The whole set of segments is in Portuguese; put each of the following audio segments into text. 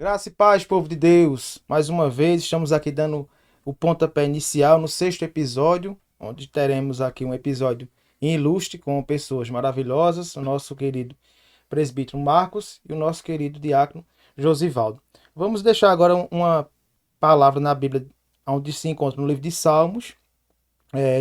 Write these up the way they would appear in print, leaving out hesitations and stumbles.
Graça e paz, povo de Deus. Mais uma vez, estamos aqui dando o pontapé inicial no sexto episódio, onde teremos aqui um episódio ilustre com pessoas maravilhosas, o nosso querido presbítero Marcos e o nosso querido diácono Josivaldo. Vamos deixar agora uma palavra na Bíblia, onde se encontra no livro de Salmos,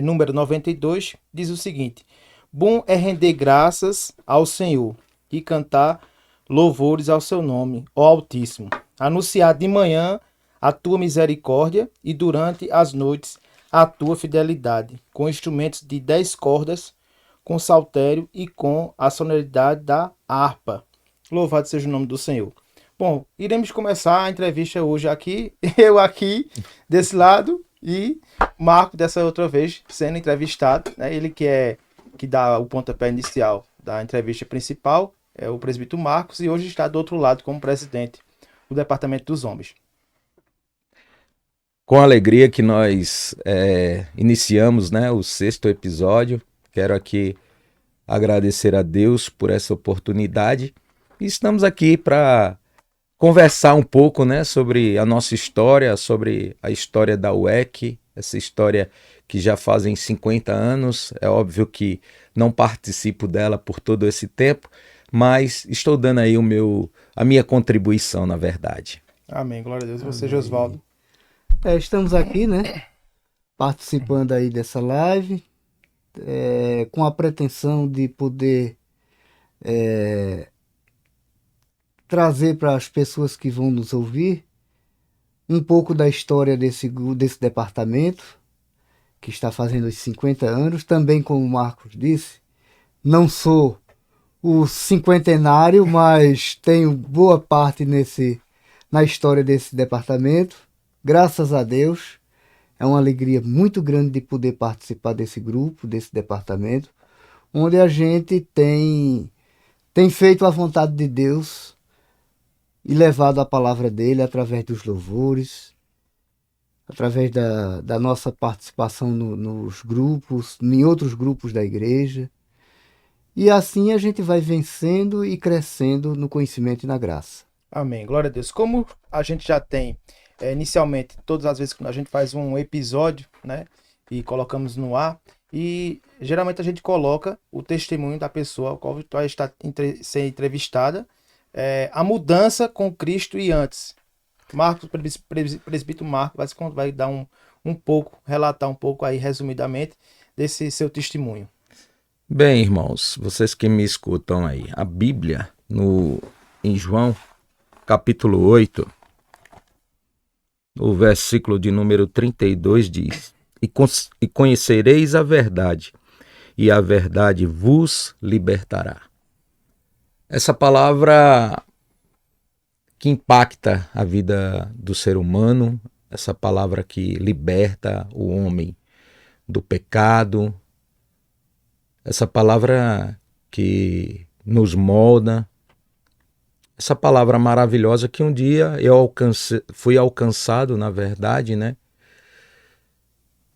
número 92, diz o seguinte: Bom é render graças ao Senhor e cantar louvores ao seu nome, ó Altíssimo. Anunciar de manhã a tua misericórdia e durante as noites a tua fidelidade, com instrumentos de 10 cordas, com saltério e com a sonoridade da harpa. Louvado seja o nome do Senhor. Bom, iremos começar a entrevista hoje aqui, eu aqui desse lado e Marco dessa outra vez sendo entrevistado, né? Ele que dá o pontapé inicial da entrevista principal, é o presbítero Marcos, e hoje está do outro lado como presidente do Departamento dos Homens. Com alegria que nós iniciamos, né, o sexto episódio, quero aqui agradecer a Deus por essa oportunidade e estamos aqui para conversar um pouco, né, sobre a nossa história, sobre a história da UEC, essa história que já fazem 50 anos, é óbvio que não participo dela por todo esse tempo, mas estou dando aí a minha contribuição, na verdade. Amém, glória a Deus. E você, Josvaldo? Estamos aqui, né, participando aí dessa live, com a pretensão de poder trazer para as pessoas que vão nos ouvir um pouco da história desse departamento, que está fazendo os 50 anos. Também, como o Marcos disse, não sou o cinquentenário, mas tenho boa parte na história desse departamento. Graças a Deus, é uma alegria muito grande de poder participar desse grupo, desse departamento, onde a gente tem feito a vontade de Deus e levado a palavra dele através dos louvores, através da nossa participação nos grupos, em outros grupos da igreja. E assim a gente vai vencendo e crescendo no conhecimento e na graça. Amém, glória a Deus. Como a gente já tem, inicialmente, todas as vezes que a gente faz um episódio, né, e colocamos no ar, e geralmente a gente coloca o testemunho da pessoa ao qual vai estar ser entrevistada, a mudança com Cristo e antes. Marcos, presbítero Marcos, vai dar um pouco, relatar um pouco aí, resumidamente, desse seu testemunho. Bem, irmãos, vocês que me escutam aí, a Bíblia, em João, capítulo 8, o versículo de número 32 diz: E conhecereis a verdade, e a verdade vos libertará. Essa palavra que impacta a vida do ser humano, essa palavra que liberta o homem do pecado, essa palavra que nos molda, essa palavra maravilhosa que um dia fui alcançado, na verdade, né?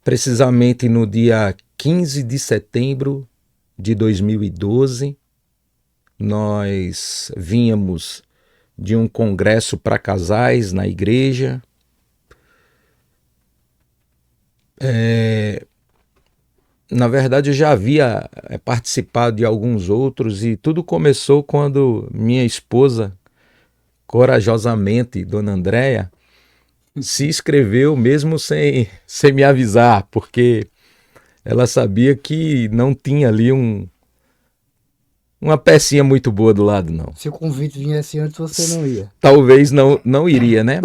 Precisamente no dia 15 de setembro de 2012, nós vínhamos de um congresso para casais na igreja. Na verdade, eu já havia participado de alguns outros e tudo começou quando minha esposa, corajosamente, Dona Andréia, se inscreveu mesmo sem me avisar, porque ela sabia que não tinha ali uma pecinha muito boa do lado, não. Se o convite viesse antes, você não ia. Talvez não iria, né?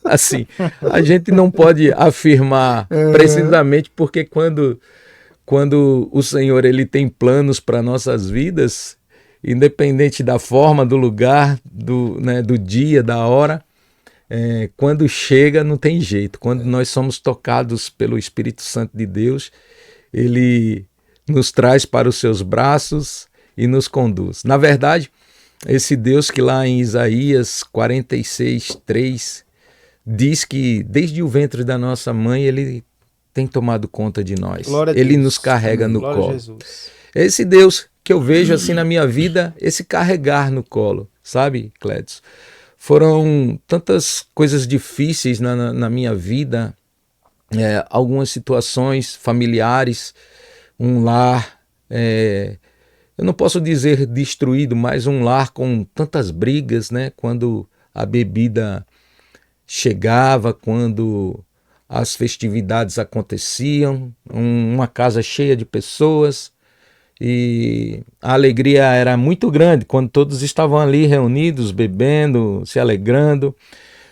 Assim, a gente não pode afirmar precisamente porque quando o Senhor ele tem planos para nossas vidas, independente da forma, do lugar, do dia, da hora, quando chega não tem jeito. Quando nós somos tocados pelo Espírito Santo de Deus, ele nos traz para os seus braços e nos conduz. Na verdade, esse Deus que lá em Isaías 46:3 diz que desde o ventre da nossa mãe ele tem tomado conta de nós. Ele nos carrega no colo. Esse Deus que eu vejo assim na minha vida, esse carregar no colo, sabe, Clédson? Foram tantas coisas difíceis na minha vida, algumas situações familiares, um lar, eu não posso dizer destruído, mas um lar com tantas brigas, né? Quando a bebida chegava, quando as festividades aconteciam, uma casa cheia de pessoas, e a alegria era muito grande quando todos estavam ali reunidos, bebendo, se alegrando,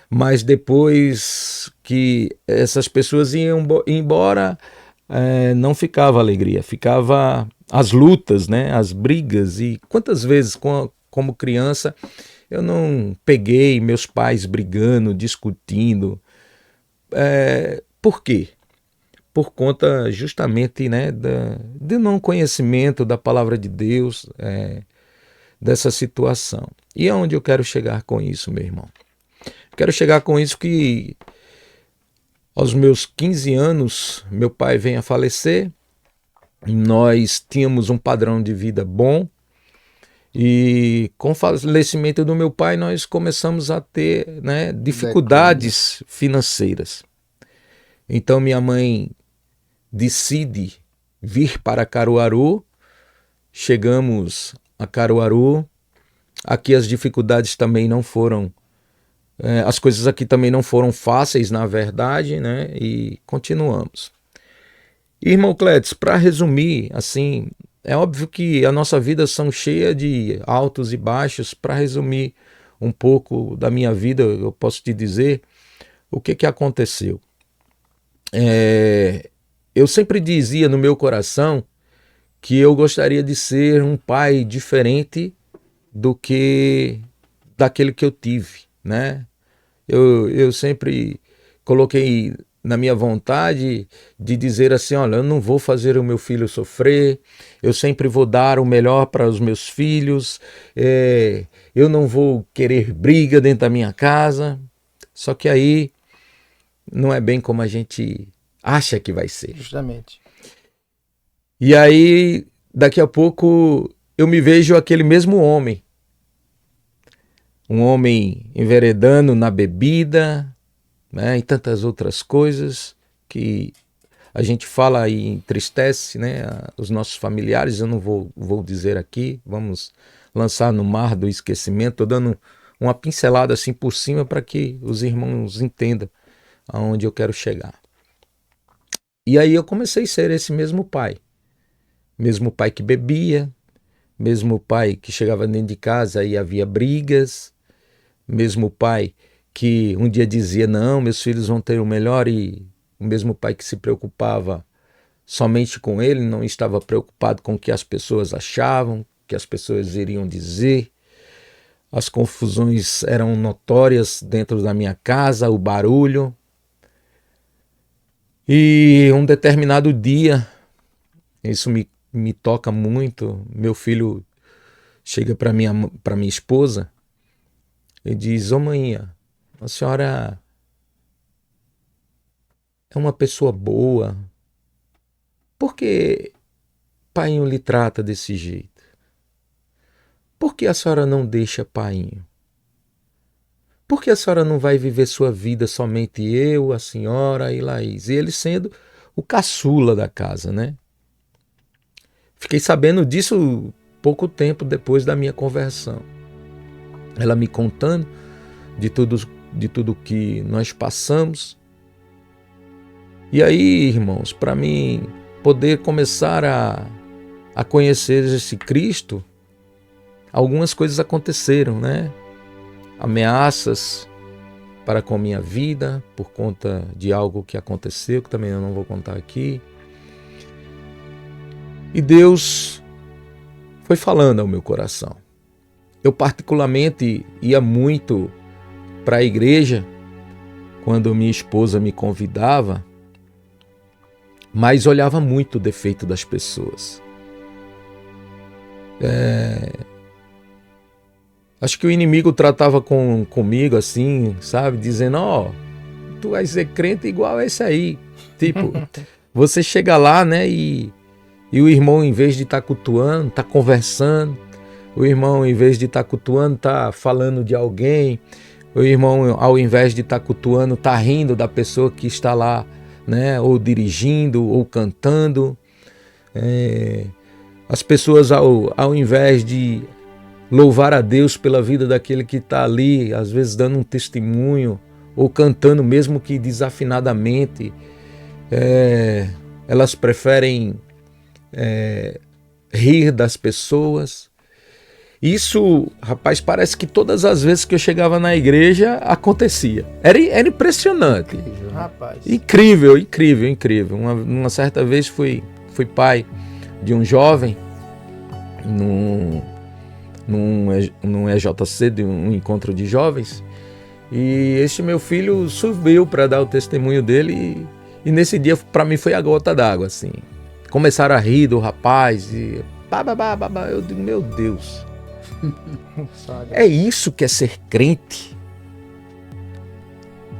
mas depois que essas pessoas iam embora, não ficava alegria, ficava as lutas, né, as brigas. E quantas vezes, como criança, eu não peguei meus pais brigando, discutindo. Por quê? Por conta justamente, né, do não conhecimento da palavra de Deus, dessa situação. E aonde eu quero chegar com isso, meu irmão? Quero chegar com isso que aos meus 15 anos, meu pai vem a falecer, nós tínhamos um padrão de vida bom, e com o falecimento do meu pai nós começamos a ter, né, dificuldades financeiras. Então minha mãe decide vir para Caruaru, chegamos a Caruaru, aqui as dificuldades também não foram, as coisas aqui também não foram fáceis, na verdade, né, e continuamos. Irmão Clétis, para resumir, assim, é óbvio que a nossa vida são cheia de altos e baixos. Para resumir um pouco da minha vida, eu posso te dizer o que aconteceu. Eu sempre dizia no meu coração que eu gostaria de ser um pai diferente do que daquele que eu tive, né? Eu sempre coloquei na minha vontade de dizer assim, olha, eu não vou fazer o meu filho sofrer, eu sempre vou dar o melhor para os meus filhos, eu não vou querer briga dentro da minha casa. Só que aí não é bem como a gente acha que vai ser. Justamente. E aí, daqui a pouco, eu me vejo aquele mesmo homem. Um homem enveredando na bebida, né, e tantas outras coisas que a gente fala e entristece, né, os nossos familiares. Eu não vou dizer aqui, vamos lançar no mar do esquecimento. Estou dando uma pincelada assim por cima para que os irmãos entendam aonde eu quero chegar. E aí eu comecei a ser esse mesmo pai que bebia, mesmo pai que chegava dentro de casa e havia brigas, mesmo pai que um dia dizia, não, meus filhos vão ter o melhor, e o mesmo pai que se preocupava somente com ele, não estava preocupado com o que as pessoas achavam, o que as pessoas iriam dizer. As confusões eram notórias dentro da minha casa, o barulho. E um determinado dia, isso me toca muito, meu filho chega para minha esposa e diz, ô mãe, a senhora é uma pessoa boa, por que painho lhe trata desse jeito? Por que a senhora não deixa painho? Por que a senhora não vai viver sua vida somente eu, a senhora e Laís? E ele sendo o caçula da casa, né? Fiquei sabendo disso pouco tempo depois da minha conversão. Ela me contando de tudo que nós passamos. E aí, irmãos, para mim poder começar a conhecer esse Cristo, algumas coisas aconteceram, né? Ameaças para com minha vida por conta de algo que aconteceu, que também eu não vou contar aqui. E Deus foi falando ao meu coração. Eu particularmente ia muito para a igreja quando minha esposa me convidava, mas olhava muito o defeito das pessoas. Acho que o inimigo tratava comigo assim, sabe? Dizendo, tu vai ser crente igual a esse aí. Tipo, você chega lá, né? E o irmão, em vez de estar cultuando, está conversando. O irmão, em vez de estar cultuando, está falando de alguém. O irmão, ao invés de estar cultuando, está rindo da pessoa que está lá, né? Ou dirigindo, ou cantando. As pessoas, ao invés de louvar a Deus pela vida daquele que está ali, às vezes dando um testemunho, ou cantando mesmo que desafinadamente, elas preferem rir das pessoas. Isso, rapaz, parece que todas as vezes que eu chegava na igreja acontecia. Era impressionante. Rapaz. Incrível. Uma certa vez fui pai de um jovem num EJC, de um encontro de jovens, e este meu filho subiu para dar o testemunho dele, e nesse dia para mim foi a gota d'água, assim. Começaram a rir do rapaz e eu digo, meu Deus, é isso que é ser crente?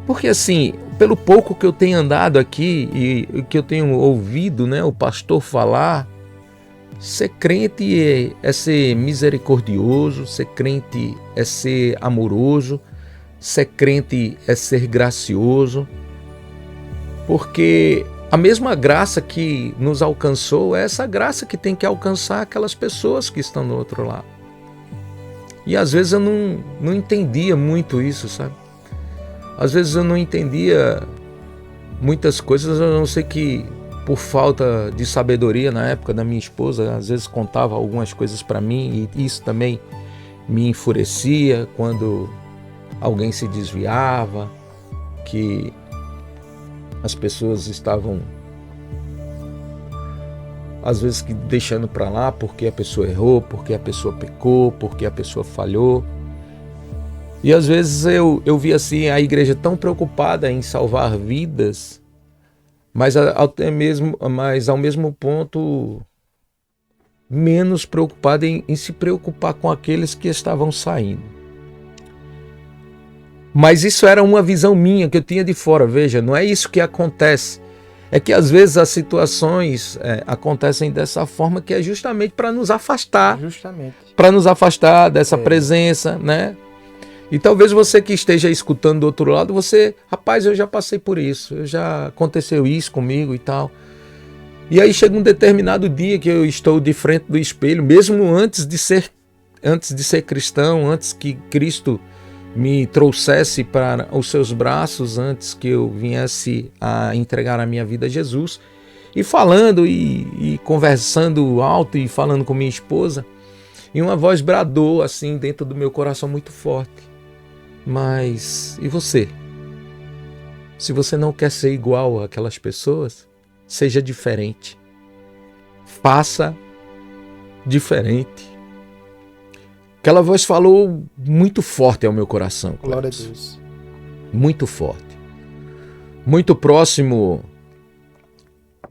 Porque assim, pelo pouco que eu tenho andado aqui e que eu tenho ouvido, né, o pastor falar, ser crente é ser misericordioso, ser crente é ser amoroso, ser crente é ser gracioso, porque a mesma graça que nos alcançou é essa graça que tem que alcançar aquelas pessoas que estão do outro lado. E às vezes eu não entendia muito isso, sabe? Às vezes eu não entendia muitas coisas, a não ser que por falta de sabedoria na época da minha esposa, às vezes contava algumas coisas para mim, e isso também me enfurecia quando alguém se desviava, que as pessoas estavam às vezes que deixando para lá porque a pessoa errou, porque a pessoa pecou, porque a pessoa falhou. E às vezes eu vi assim a igreja tão preocupada em salvar vidas, mas ao mesmo ponto menos preocupada em se preocupar com aqueles que estavam saindo. Mas isso era uma visão minha que eu tinha de fora. Veja, não é isso que acontece. É que às vezes as situações acontecem dessa forma, que é justamente para nos afastar. Para nos afastar dessa presença, né? E talvez você que esteja escutando do outro lado, rapaz, eu já passei por isso, já aconteceu isso comigo e tal. E aí chega um determinado dia que eu estou de frente do espelho, mesmo antes de ser cristão, antes que Cristo me trouxesse para os seus braços, antes que eu viesse a entregar a minha vida a Jesus, e falando e conversando alto e falando com minha esposa, e uma voz bradou assim dentro do meu coração muito forte: mas e você? Se você não quer ser igual àquelas pessoas, seja diferente. Faça diferente. Aquela voz falou muito forte ao meu coração. Glória a Deus. Muito forte. Muito próximo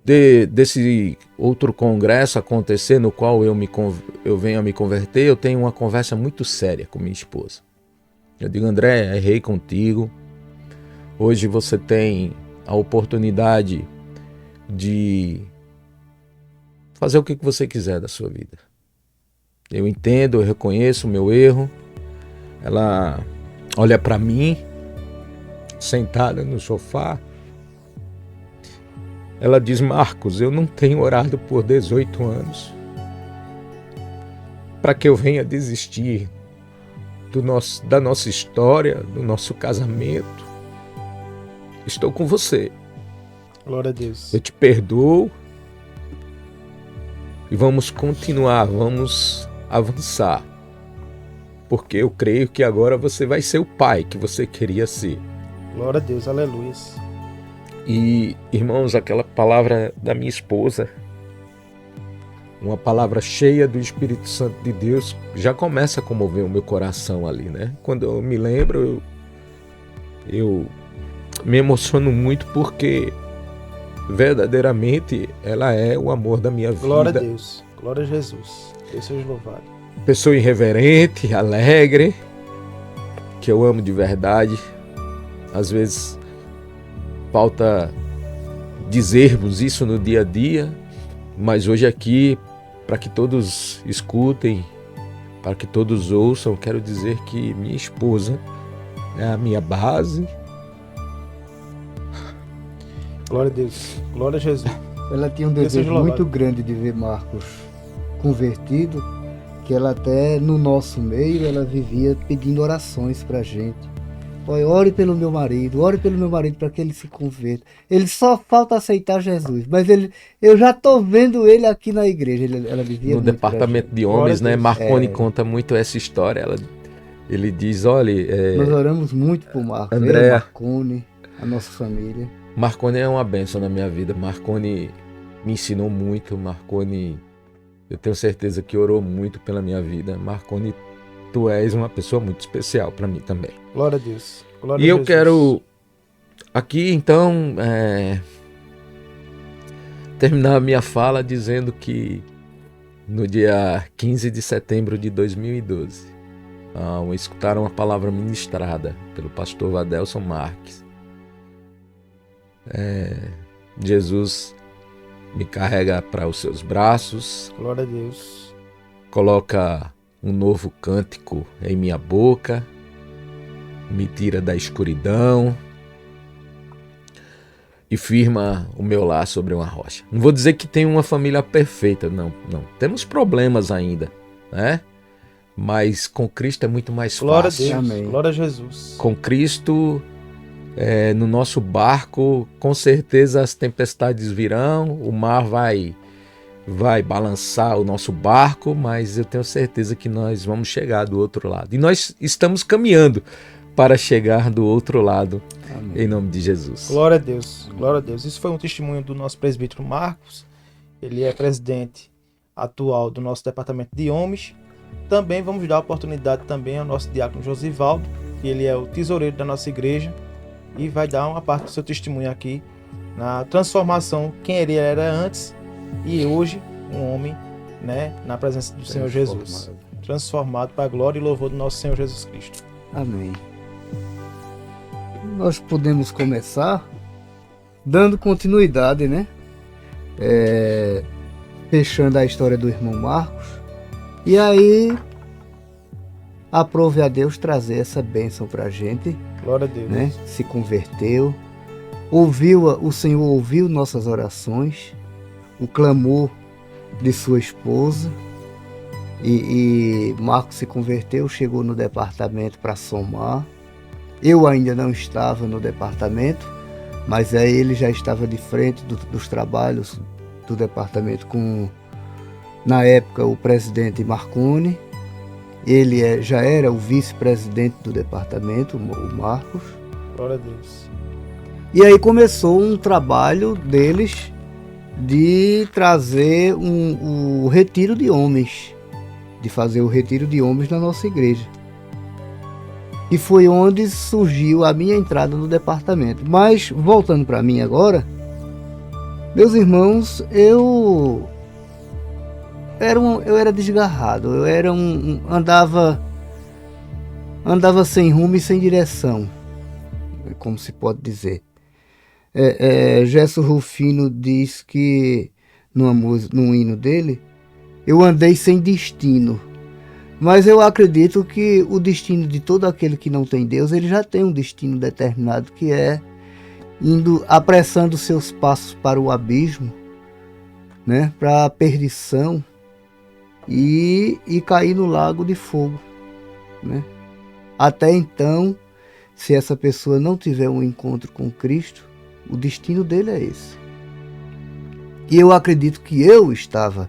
desse outro congresso acontecer, no qual eu venho a me converter, eu tenho uma conversa muito séria com minha esposa. Eu digo: André, errei contigo. Hoje você tem a oportunidade de fazer o que você quiser da sua vida. Eu entendo, eu reconheço o meu erro. Ela olha para mim, sentada no sofá. Ela diz: Marcos, eu não tenho orado por 18 anos para que eu venha desistir da nossa história, do nosso casamento. Estou com você. Glória a Deus. Eu te perdoo e vamos continuar, vamos avançar, porque eu creio que agora você vai ser o pai que você queria ser. Glória a Deus, aleluia. E, irmãos, aquela palavra da minha esposa, uma palavra cheia do Espírito Santo de Deus, já começa a comover o meu coração ali, né? Quando eu me lembro, eu me emociono muito, porque verdadeiramente ela é o amor da minha vida. Glória a Deus, glória a Jesus. Deus seja louvado. Pessoa irreverente, alegre, que eu amo de verdade. Às vezes falta dizermos isso no dia a dia, mas hoje aqui, para que todos escutem, para que todos ouçam, quero dizer que minha esposa é a minha base. Glória a Deus. Glória a Jesus. Ela tinha um Deus seja desejo louvado. muito grande de ver Marcos convertido, que ela até no nosso meio ela vivia pedindo orações pra gente. Olha, ore pelo meu marido para que ele se converta. Ele só falta aceitar Jesus, mas eu já tô vendo ele aqui na igreja. Ela vivia No muito pra departamento gente. de homens, Glória a né? Deus. Marconi conta muito essa história. Ele diz, olha, Nós oramos muito por Marcos, Andréa. Marconi, a nossa família. Marconi é uma bênção na minha vida. Marconi me ensinou muito. Marconi, eu tenho certeza que orou muito pela minha vida. Marconi, tu és uma pessoa muito especial para mim também. Glória a Deus. Glória E a eu Jesus. quero aqui então terminar a minha fala dizendo que no dia 15 de setembro de 2012, ao escutar uma palavra ministrada pelo pastor Vadelson Marques, Jesus me carrega para os seus braços, Glória a Deus. coloca um novo cântico em minha boca, me tira da escuridão e firma o meu lar sobre uma rocha. Não vou dizer que tenho uma família perfeita, não. Temos problemas ainda, né? Mas com Cristo é muito mais Glória a fácil. Deus. Amém. Glória a Jesus. Com Cristo, no nosso barco, com certeza as tempestades virão, o mar vai balançar o nosso barco, mas eu tenho certeza que nós vamos chegar do outro lado. E nós estamos caminhando para chegar do outro lado, Amém. em nome de Jesus. Glória a Deus. Glória a Deus. Isso foi um testemunho do nosso presbítero Marcos. Ele é presidente atual do nosso departamento de homens. Também vamos dar oportunidade também ao nosso diácono Josivaldo, que ele é o tesoureiro da nossa igreja e vai dar uma parte do seu testemunho aqui na transformação, quem ele era antes e hoje um homem, né, na presença do Senhor Jesus, transformado para a glória e louvor do nosso Senhor Jesus Cristo. Amém. Nós podemos começar dando continuidade, né? Fechando a história do irmão Marcos. E aí, aprove a Deus trazer essa bênção pra gente, Glória a Deus. né? Se converteu, o Senhor ouviu nossas orações, o clamor de sua esposa, e Marcos se converteu, chegou no departamento para somar. Eu ainda não estava no departamento, mas aí ele já estava de frente dos trabalhos do departamento com, na época, o presidente Marconi. Ele já era o vice-presidente do departamento, o Marcos. Glória a Deus. E aí começou um trabalho deles de trazer o retiro de homens, de fazer o retiro de homens na nossa igreja. E foi onde surgiu a minha entrada no departamento. Mas, voltando para mim agora, meus irmãos, eu era desgarrado, eu era andava sem rumo e sem direção, como se pode dizer. Gerson Rufino diz que num hino dele, eu andei sem destino. Mas eu acredito que o destino de todo aquele que não tem Deus, ele já tem um destino determinado, que é apressando seus passos para o abismo, né, para a perdição e cair no lago de fogo, né? Até então, se essa pessoa não tiver um encontro com Cristo, o destino dele é esse. E eu acredito que eu estava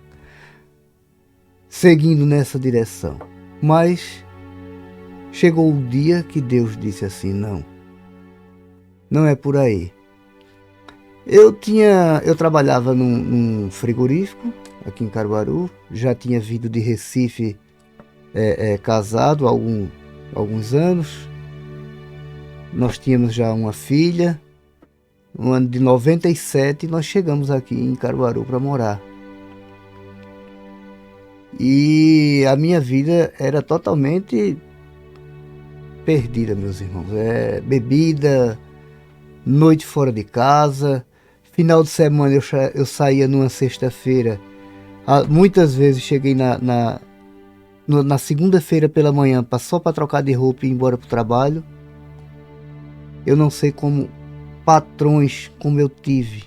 seguindo nessa direção. Mas chegou o dia que Deus disse assim, não é por aí. Eu trabalhava num frigorífico aqui em Caruaru, já tinha vindo de Recife casado há alguns anos. Nós tínhamos já uma filha. No ano de 97 nós chegamos aqui em Caruaru para morar. E a minha vida era totalmente perdida, meus irmãos. Bebida, noite fora de casa, final de semana eu saía numa sexta-feira. Muitas vezes cheguei na segunda-feira pela manhã só para trocar de roupa e ir embora para o trabalho. Eu não sei como patrões como eu tive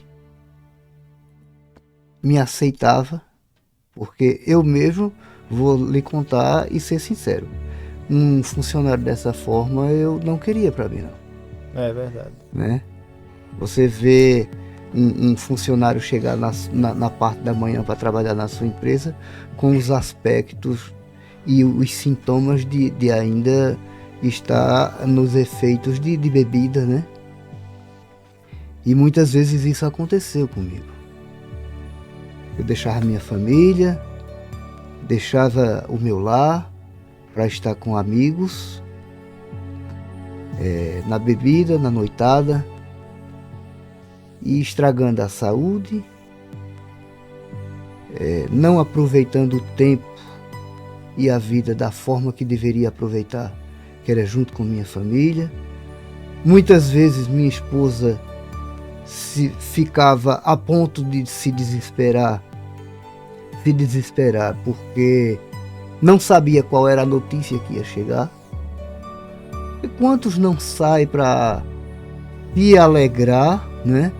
me aceitava, porque eu mesmo vou lhe contar e ser sincero. Um funcionário dessa forma eu não queria para mim, não. É verdade. Né? Você vê um funcionário chegar na parte da manhã para trabalhar na sua empresa com os aspectos e os sintomas de ainda estar nos efeitos de bebida, né? E muitas vezes isso aconteceu comigo. Eu deixava minha família, deixava o meu lar para estar com amigos, na bebida, na noitada, e estragando a saúde, não aproveitando o tempo e a vida da forma que deveria aproveitar, que era junto com minha família. Muitas vezes minha esposa ficava a ponto de se desesperar, porque não sabia qual era a notícia que ia chegar. E quantos não saem para se alegrar, né?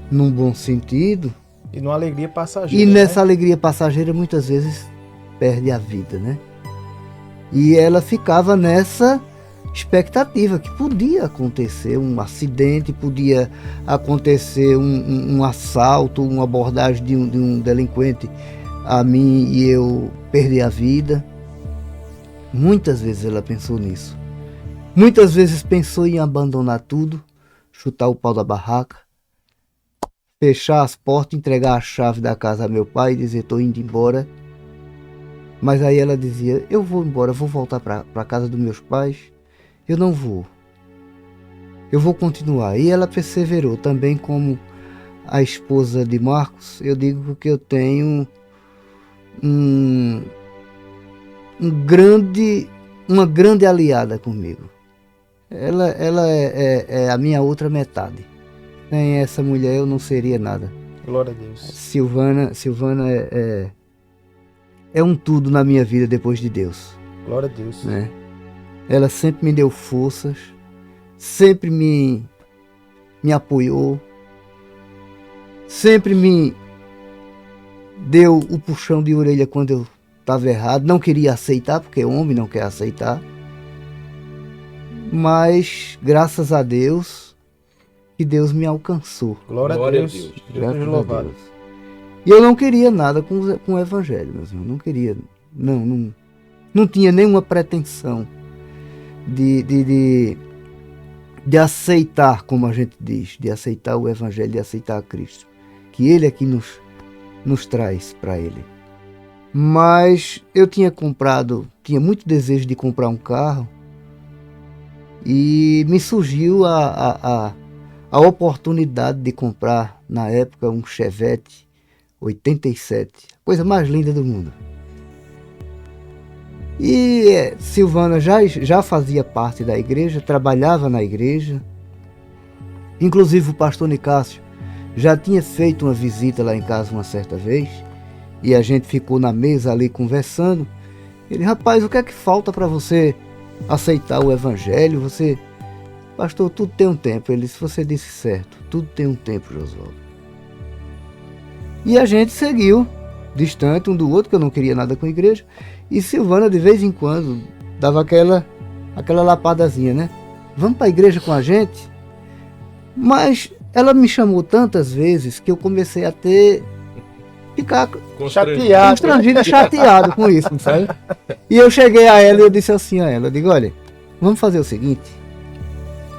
Num bom sentido. E numa alegria passageira. E nessa né? alegria passageira muitas vezes perde a vida, né? E ela ficava nessa expectativa que podia acontecer um acidente, podia acontecer um assalto, uma abordagem de um delinquente a mim e eu perder a vida. Muitas vezes ela pensou nisso. Muitas vezes pensou em abandonar tudo, chutar o pau da barraca, fechar as portas, entregar a chave da casa a meu pai e dizer: estou indo embora. Mas aí ela dizia: eu vou embora, vou voltar para a casa dos meus pais. Eu não vou. Eu vou continuar. E ela perseverou. Também como a esposa de Marcos, eu digo que eu tenho uma grande aliada comigo. Ela é a minha outra metade. Sem essa mulher eu não seria nada. Glória a Deus. Silvana é um tudo na minha vida depois de Deus. Glória a Deus. Né? Ela sempre me deu forças, sempre me apoiou, sempre me deu o puxão de orelha quando eu estava errado. Não queria aceitar, porque homem não quer aceitar. Mas, graças a Deus, que Deus me alcançou. Glória a Deus. Jesus Graças louvado. a Deus. E eu não queria nada com o evangelho, meus irmãos. Não queria, não tinha nenhuma pretensão de aceitar, como a gente diz, de aceitar o evangelho, de aceitar a Cristo. Que Ele é que nos traz para Ele. Mas eu tinha muito desejo de comprar um carro e me surgiu a oportunidade de comprar, na época, um Chevette 87, coisa mais linda do mundo. E Silvana já fazia parte da igreja, trabalhava na igreja. Inclusive o pastor Nicásio já tinha feito uma visita lá em casa uma certa vez, e a gente ficou na mesa ali conversando. Ele: rapaz, o que é que falta para você aceitar o evangelho? Pastor, tudo tem um tempo. Ele: se você disse certo, tudo tem um tempo, Josualdo. E a gente seguiu distante um do outro, que eu não queria nada com a igreja. E Silvana, de vez em quando, dava aquela lapadazinha, né? Vamos para a igreja com a gente? Mas ela me chamou tantas vezes que eu comecei a ficar constrangido, chateado com isso, sabe? E eu cheguei a ela e eu disse assim a ela: eu digo, olha, vamos fazer o seguinte,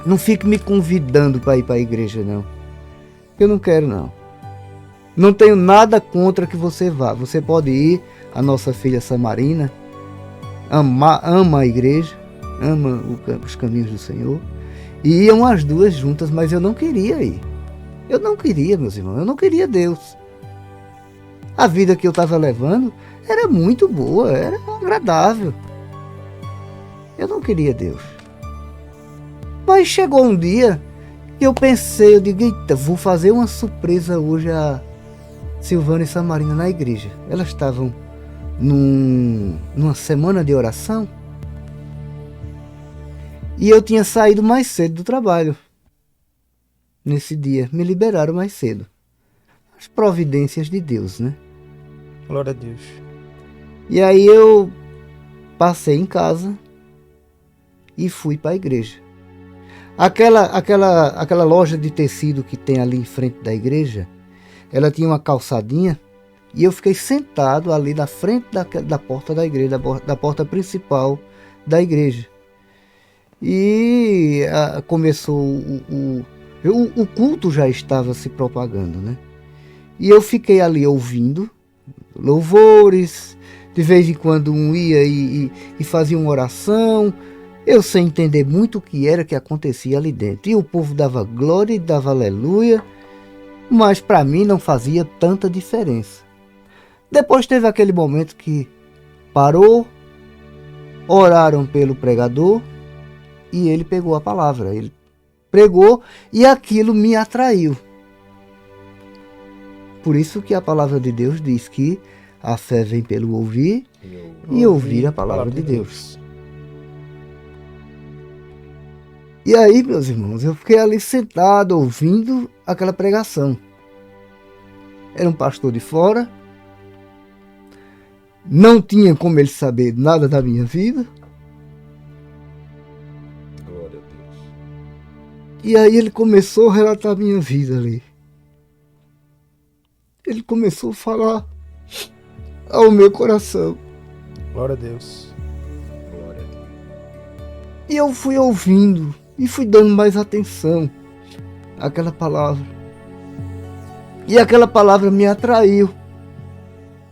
não fique me convidando para ir para a igreja, não. Eu não quero, não. Não tenho nada contra que você vá. Você pode ir. A nossa filha Samarina ama a igreja, ama os caminhos do Senhor. E iam as duas juntas, mas eu não queria ir. Eu não queria, meus irmãos, eu não queria Deus. A vida que eu estava levando era muito boa, era agradável. Eu não queria Deus. Mas chegou um dia que eu pensei, eu digo, eita, vou fazer uma surpresa hoje a Silvana e Samarina na igreja. Elas estavam numa semana de oração. E eu tinha saído mais cedo do trabalho. Nesse dia, me liberaram mais cedo. As providências de Deus, né? Glória a Deus. E aí eu passei em casa e fui para a igreja. Aquela loja de tecido que tem ali em frente da igreja, ela tinha uma calçadinha e eu fiquei sentado ali na frente da porta da igreja, da porta principal da igreja. E começou o culto já estava se propagando, né? E eu fiquei ali ouvindo louvores, de vez em quando um ia e fazia uma oração, eu sem entender muito o que era que acontecia ali dentro. E o povo dava glória e dava aleluia, mas para mim não fazia tanta diferença. Depois teve aquele momento que parou, oraram pelo pregador e ele pegou a palavra. Ele pregou e aquilo me atraiu. Por isso que a palavra de Deus diz que a fé vem pelo ouvir e ouvir a palavra de Deus. E aí, meus irmãos, eu fiquei ali sentado ouvindo aquela pregação. Era um pastor de fora, não tinha como ele saber nada da minha vida. Glória a Deus. E aí ele começou a relatar a minha vida ali. Ele começou a falar ao meu coração. Glória a Deus. Glória a Deus. E eu fui ouvindo e fui dando mais atenção àquela palavra. E aquela palavra me atraiu.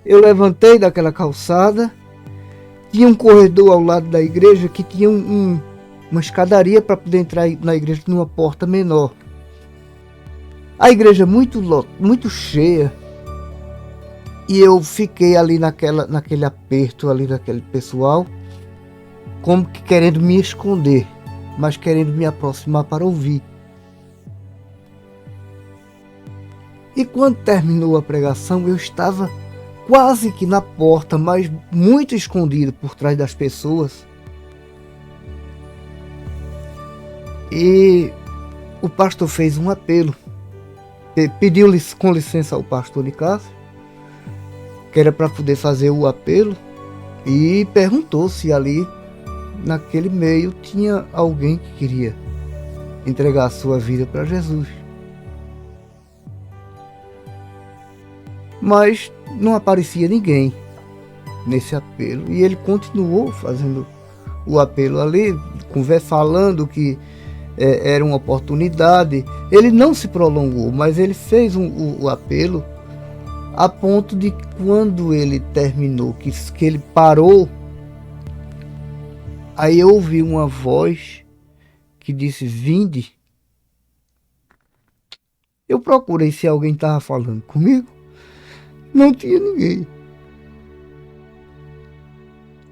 Eu levantei daquela calçada, tinha um corredor ao lado da igreja que tinha uma escadaria para poder entrar na igreja numa porta menor. A igreja muito cheia. E eu fiquei ali naquele aperto ali daquele pessoal, como que querendo me esconder, mas querendo me aproximar para ouvir. E quando terminou a pregação, eu estava quase que na porta, mas muito escondido por trás das pessoas. E o pastor fez um apelo, pediu com licença ao pastor Nicásio, que era para poder fazer o apelo, e perguntou se ali, naquele meio, tinha alguém que queria entregar a sua vida para Jesus. Mas não aparecia ninguém nesse apelo, e ele continuou fazendo o apelo ali, falando que era uma oportunidade. Ele não se prolongou, mas ele fez o apelo a ponto de quando ele terminou, que ele parou, aí eu ouvi uma voz que disse: "Vinde". Eu procurei se alguém estava falando comigo, não tinha ninguém.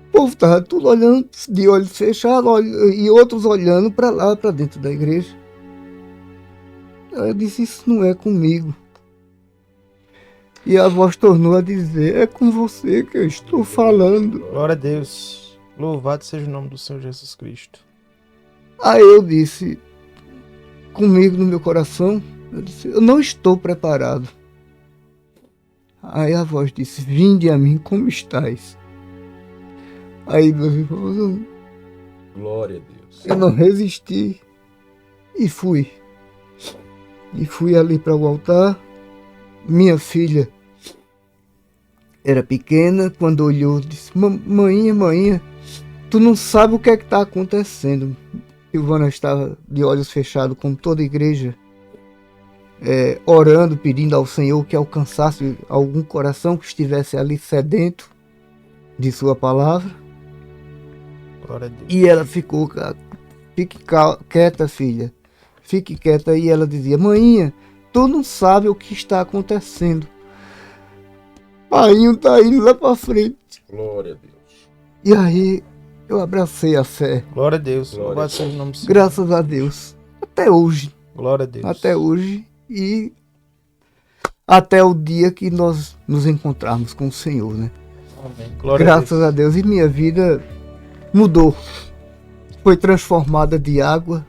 O povo estava tudo olhando, de olhos fechados, e outros olhando para lá, para dentro da igreja. Aí eu disse: "Isso não é comigo". E a voz tornou a dizer: "É com você que eu estou falando". Glória a Deus. Louvado seja o nome do Senhor Jesus Cristo. Aí eu disse, comigo no meu coração, eu disse: "Eu não estou preparado". Aí a voz disse: "Vinde a mim como estais". Aí, meus irmãos, Glória a Deus. eu não resisti e fui. E fui ali para o altar. Minha filha era pequena, quando olhou, disse: Maninha, tu não sabe o que é que está acontecendo". Silvana estava de olhos fechados, como toda a igreja, orando, pedindo ao Senhor que alcançasse algum coração que estivesse ali sedento de sua palavra. Glória a Deus. E ela ficou: "Fique quieta, filha, fique quieta". E ela dizia: "Maninha, tu não sabe o que está acontecendo. Painho está indo lá para frente". Glória a Deus. E aí eu abracei a fé. Glória a Deus. Glória Louvado a seja o nome do Senhor. Graças a Deus. Até hoje. Glória a Deus. Até hoje. E até o dia que nós nos encontrarmos com o Senhor, né? Amém. Glória Graças a Deus. E minha vida mudou. foi transformada de água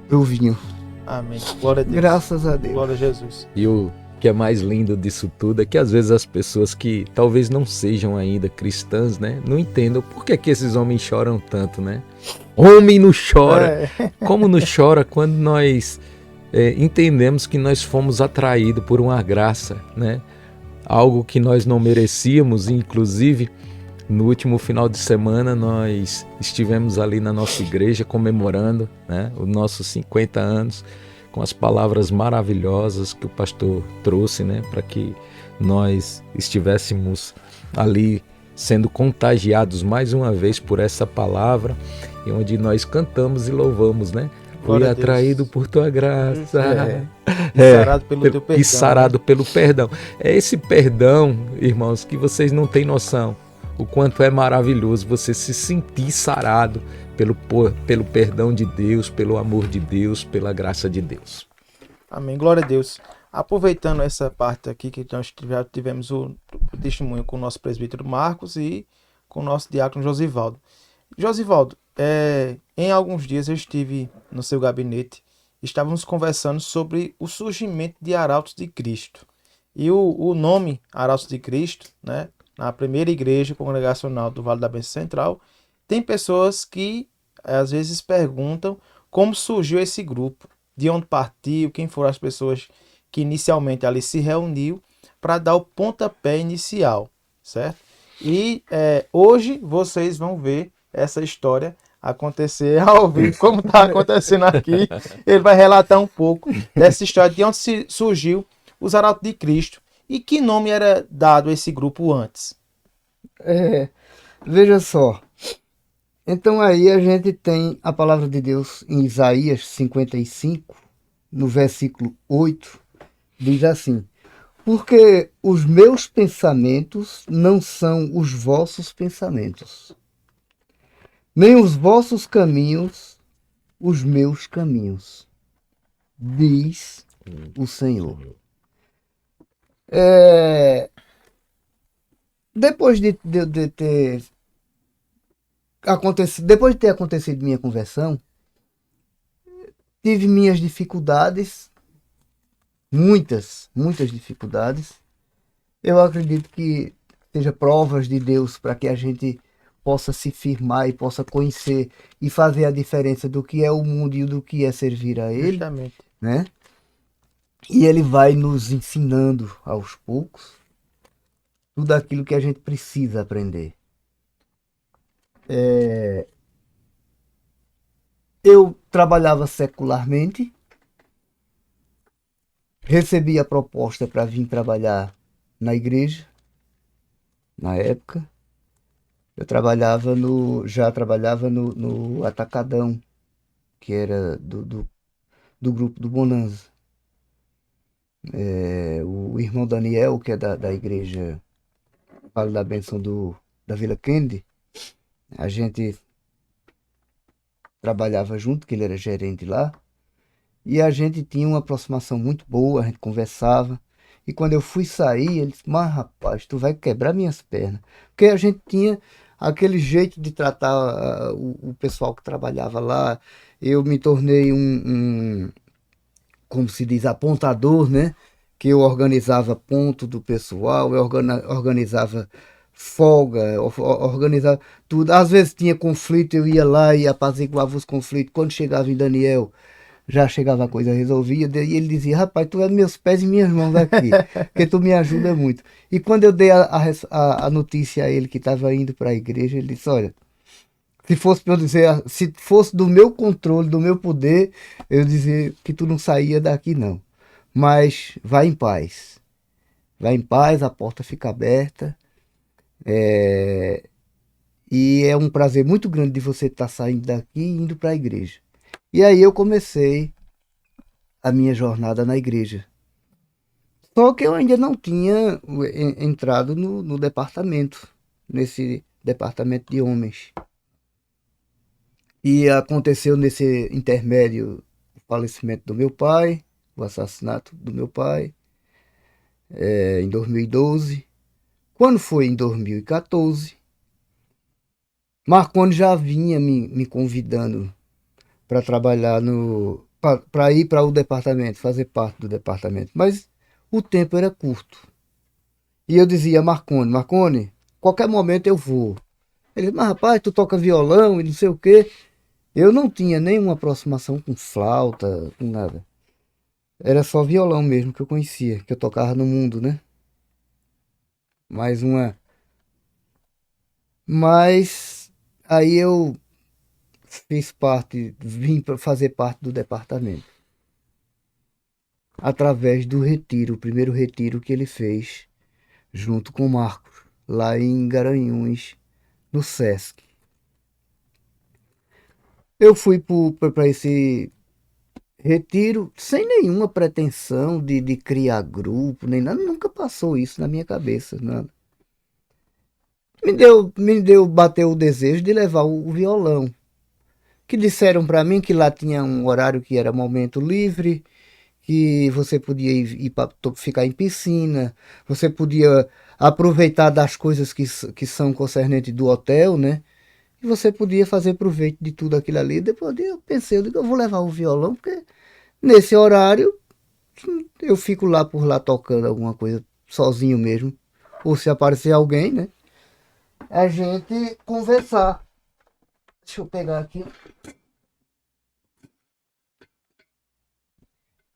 para o vinho. Amém. Glória a Deus. Graças a Deus. Glória a Jesus. E o que é mais lindo disso tudo é que às vezes as pessoas que talvez não sejam ainda cristãs, né, não entendam por que que esses homens choram tanto, né? Homem não chora. Como não chora quando nós entendemos que nós fomos atraídos por uma graça, né? Algo que nós não merecíamos, inclusive no último final de semana nós estivemos ali na nossa igreja comemorando, né, os nossos 50 anos, com as palavras maravilhosas que o pastor trouxe, né, para que nós estivéssemos ali sendo contagiados mais uma vez por essa palavra, e onde nós cantamos e louvamos, né? Fui atraído por tua graça. E sarado pelo teu perdão. E sarado pelo perdão. É esse perdão, irmãos, que vocês não têm noção. O quanto é maravilhoso você se sentir sarado pelo perdão de Deus, pelo amor de Deus, pela graça de Deus. Amém. Glória a Deus. Aproveitando essa parte aqui que nós já tivemos o testemunho com o nosso presbítero Marcos e com o nosso diácono Josivaldo. Josivaldo, em alguns dias eu estive no seu gabinete, estávamos conversando sobre o surgimento de Arautos de Cristo. E o nome Arautos de Cristo, né, na primeira igreja congregacional do Vale da Bênção Central, tem pessoas que às vezes perguntam como surgiu esse grupo, de onde partiu, quem foram as pessoas que inicialmente ali se reuniu para dar o pontapé inicial, certo? E hoje vocês vão ver essa história acontecer ao vivo, como está acontecendo aqui. Ele vai relatar um pouco dessa história, de onde surgiu os Arautos de Cristo e que nome era dado a esse grupo antes. Veja só. Então aí a gente tem a palavra de Deus em Isaías 55, no versículo 8, diz assim: porque os meus pensamentos não são os vossos pensamentos, nem os vossos caminhos os meus caminhos, diz o Senhor. Depois de ter acontecido minha conversão, tive minhas dificuldades, muitas dificuldades. Eu acredito que seja provas de Deus para que a gente possa se firmar e possa conhecer e fazer a diferença do que é o mundo e do que é servir a Ele. Justamente. Né? E Ele vai nos ensinando aos poucos tudo aquilo que a gente precisa aprender. Eu trabalhava secularmente, recebi a proposta para vir trabalhar na igreja. Na época, eu já trabalhava no Atacadão, que era do grupo do Bonanza. O irmão Daniel, que é da igreja Vale da Bênção da Vila Kennedy, a gente trabalhava junto, que ele era gerente lá, e a gente tinha uma aproximação muito boa, a gente conversava. E quando eu fui sair, ele disse: mas rapaz, tu vai quebrar minhas pernas. Porque a gente tinha aquele jeito de tratar o pessoal que trabalhava lá. Eu me tornei como se diz, apontador, né? Que eu organizava ponto do pessoal, eu organizava folga, organizava tudo. Às vezes tinha conflito, eu ia lá e apaziguava os conflitos. Quando chegava em Daniel, já chegava a coisa resolvida, e ele dizia: rapaz, tu é meus pés e minhas mãos aqui, porque tu me ajuda muito. E quando eu dei a notícia a ele que estava indo para a igreja, ele disse: olha, se fosse para eu dizer, se fosse do meu controle, do meu poder, eu dizia que tu não saía daqui não. Mas vai em paz. Vai em paz, a porta fica aberta. E é um prazer muito grande de você estar saindo daqui e indo para a igreja. E aí eu comecei a minha jornada na igreja. Só que eu ainda não tinha entrado no departamento, nesse departamento de homens. E aconteceu nesse intermédio o falecimento do meu pai, o assassinato do meu pai, em 2012. Quando foi em 2014, Marconi já vinha me convidando para trabalhar para ir para o departamento, fazer parte do departamento, mas o tempo era curto. E eu dizia, Marconi, qualquer momento eu vou. Ele disse, mas rapaz, tu toca violão e não sei o quê. Eu não tinha nenhuma aproximação com flauta, com nada. Era só violão mesmo que eu conhecia, que eu tocava no mundo, né? Mais uma. Mas aí eu vim para fazer parte do departamento. Através do retiro, o primeiro retiro que ele fez, junto com o Marcos, lá em Garanhuns, no Sesc. Eu fui para esse retiro sem nenhuma pretensão de criar grupo, nem nada, nunca passou isso na minha cabeça, nada. Bateu o desejo de levar o violão. Que disseram para mim que lá tinha um horário que era momento livre, que você podia ir ficar em piscina, você podia aproveitar das coisas que são concernentes do hotel, né? E você podia fazer proveito de tudo aquilo ali. Depois eu pensei, eu vou levar o violão, porque nesse horário eu fico lá por lá tocando alguma coisa sozinho mesmo. Ou se aparecer alguém, né? A gente conversar. Deixa eu pegar aqui.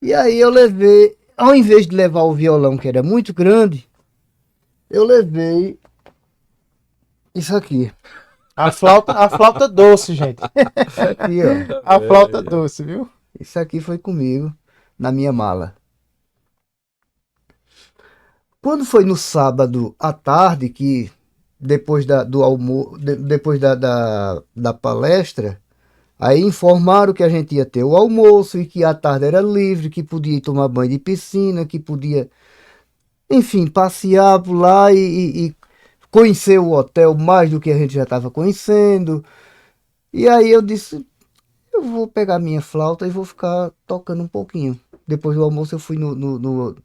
E aí eu levei, ao invés de levar o violão, que era muito grande, eu levei isso aqui. A flauta doce, gente. Isso aqui, ó. A flauta doce, viu? Isso aqui foi comigo, na minha mala. Quando foi no sábado à tarde, que depois depois da palestra, aí informaram que a gente ia ter o almoço e que à tarde era livre, que podia ir tomar banho de piscina, que podia, enfim, passear por lá e conhecer o hotel mais do que a gente já estava conhecendo. E aí eu disse, eu vou pegar minha flauta e vou ficar tocando um pouquinho. Depois do almoço eu fui no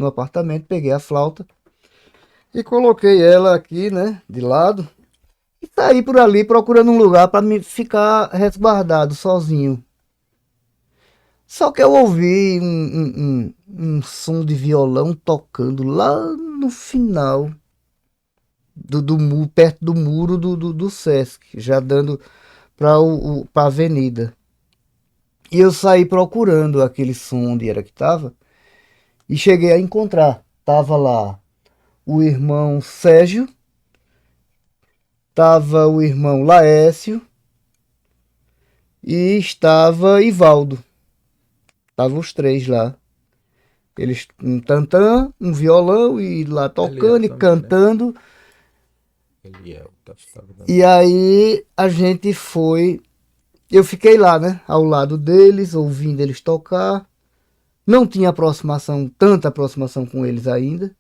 apartamento, peguei a flauta e coloquei ela aqui, né, de lado. E saí por ali procurando um lugar para me ficar resguardado, sozinho. Só que eu ouvi um som de violão tocando lá no final perto do muro do Sesc, já dando para a avenida. E eu saí procurando aquele som onde era que estava e cheguei a encontrar. Tava lá o irmão Sérgio, tava o irmão Laécio e estava Ivaldo. Estavam os três lá. Eles, um tantã, um violão e lá tocando e cantando. E aí a gente foi. Eu fiquei lá, né? Ao lado deles, ouvindo eles tocar. Não tinha tanta aproximação com eles ainda.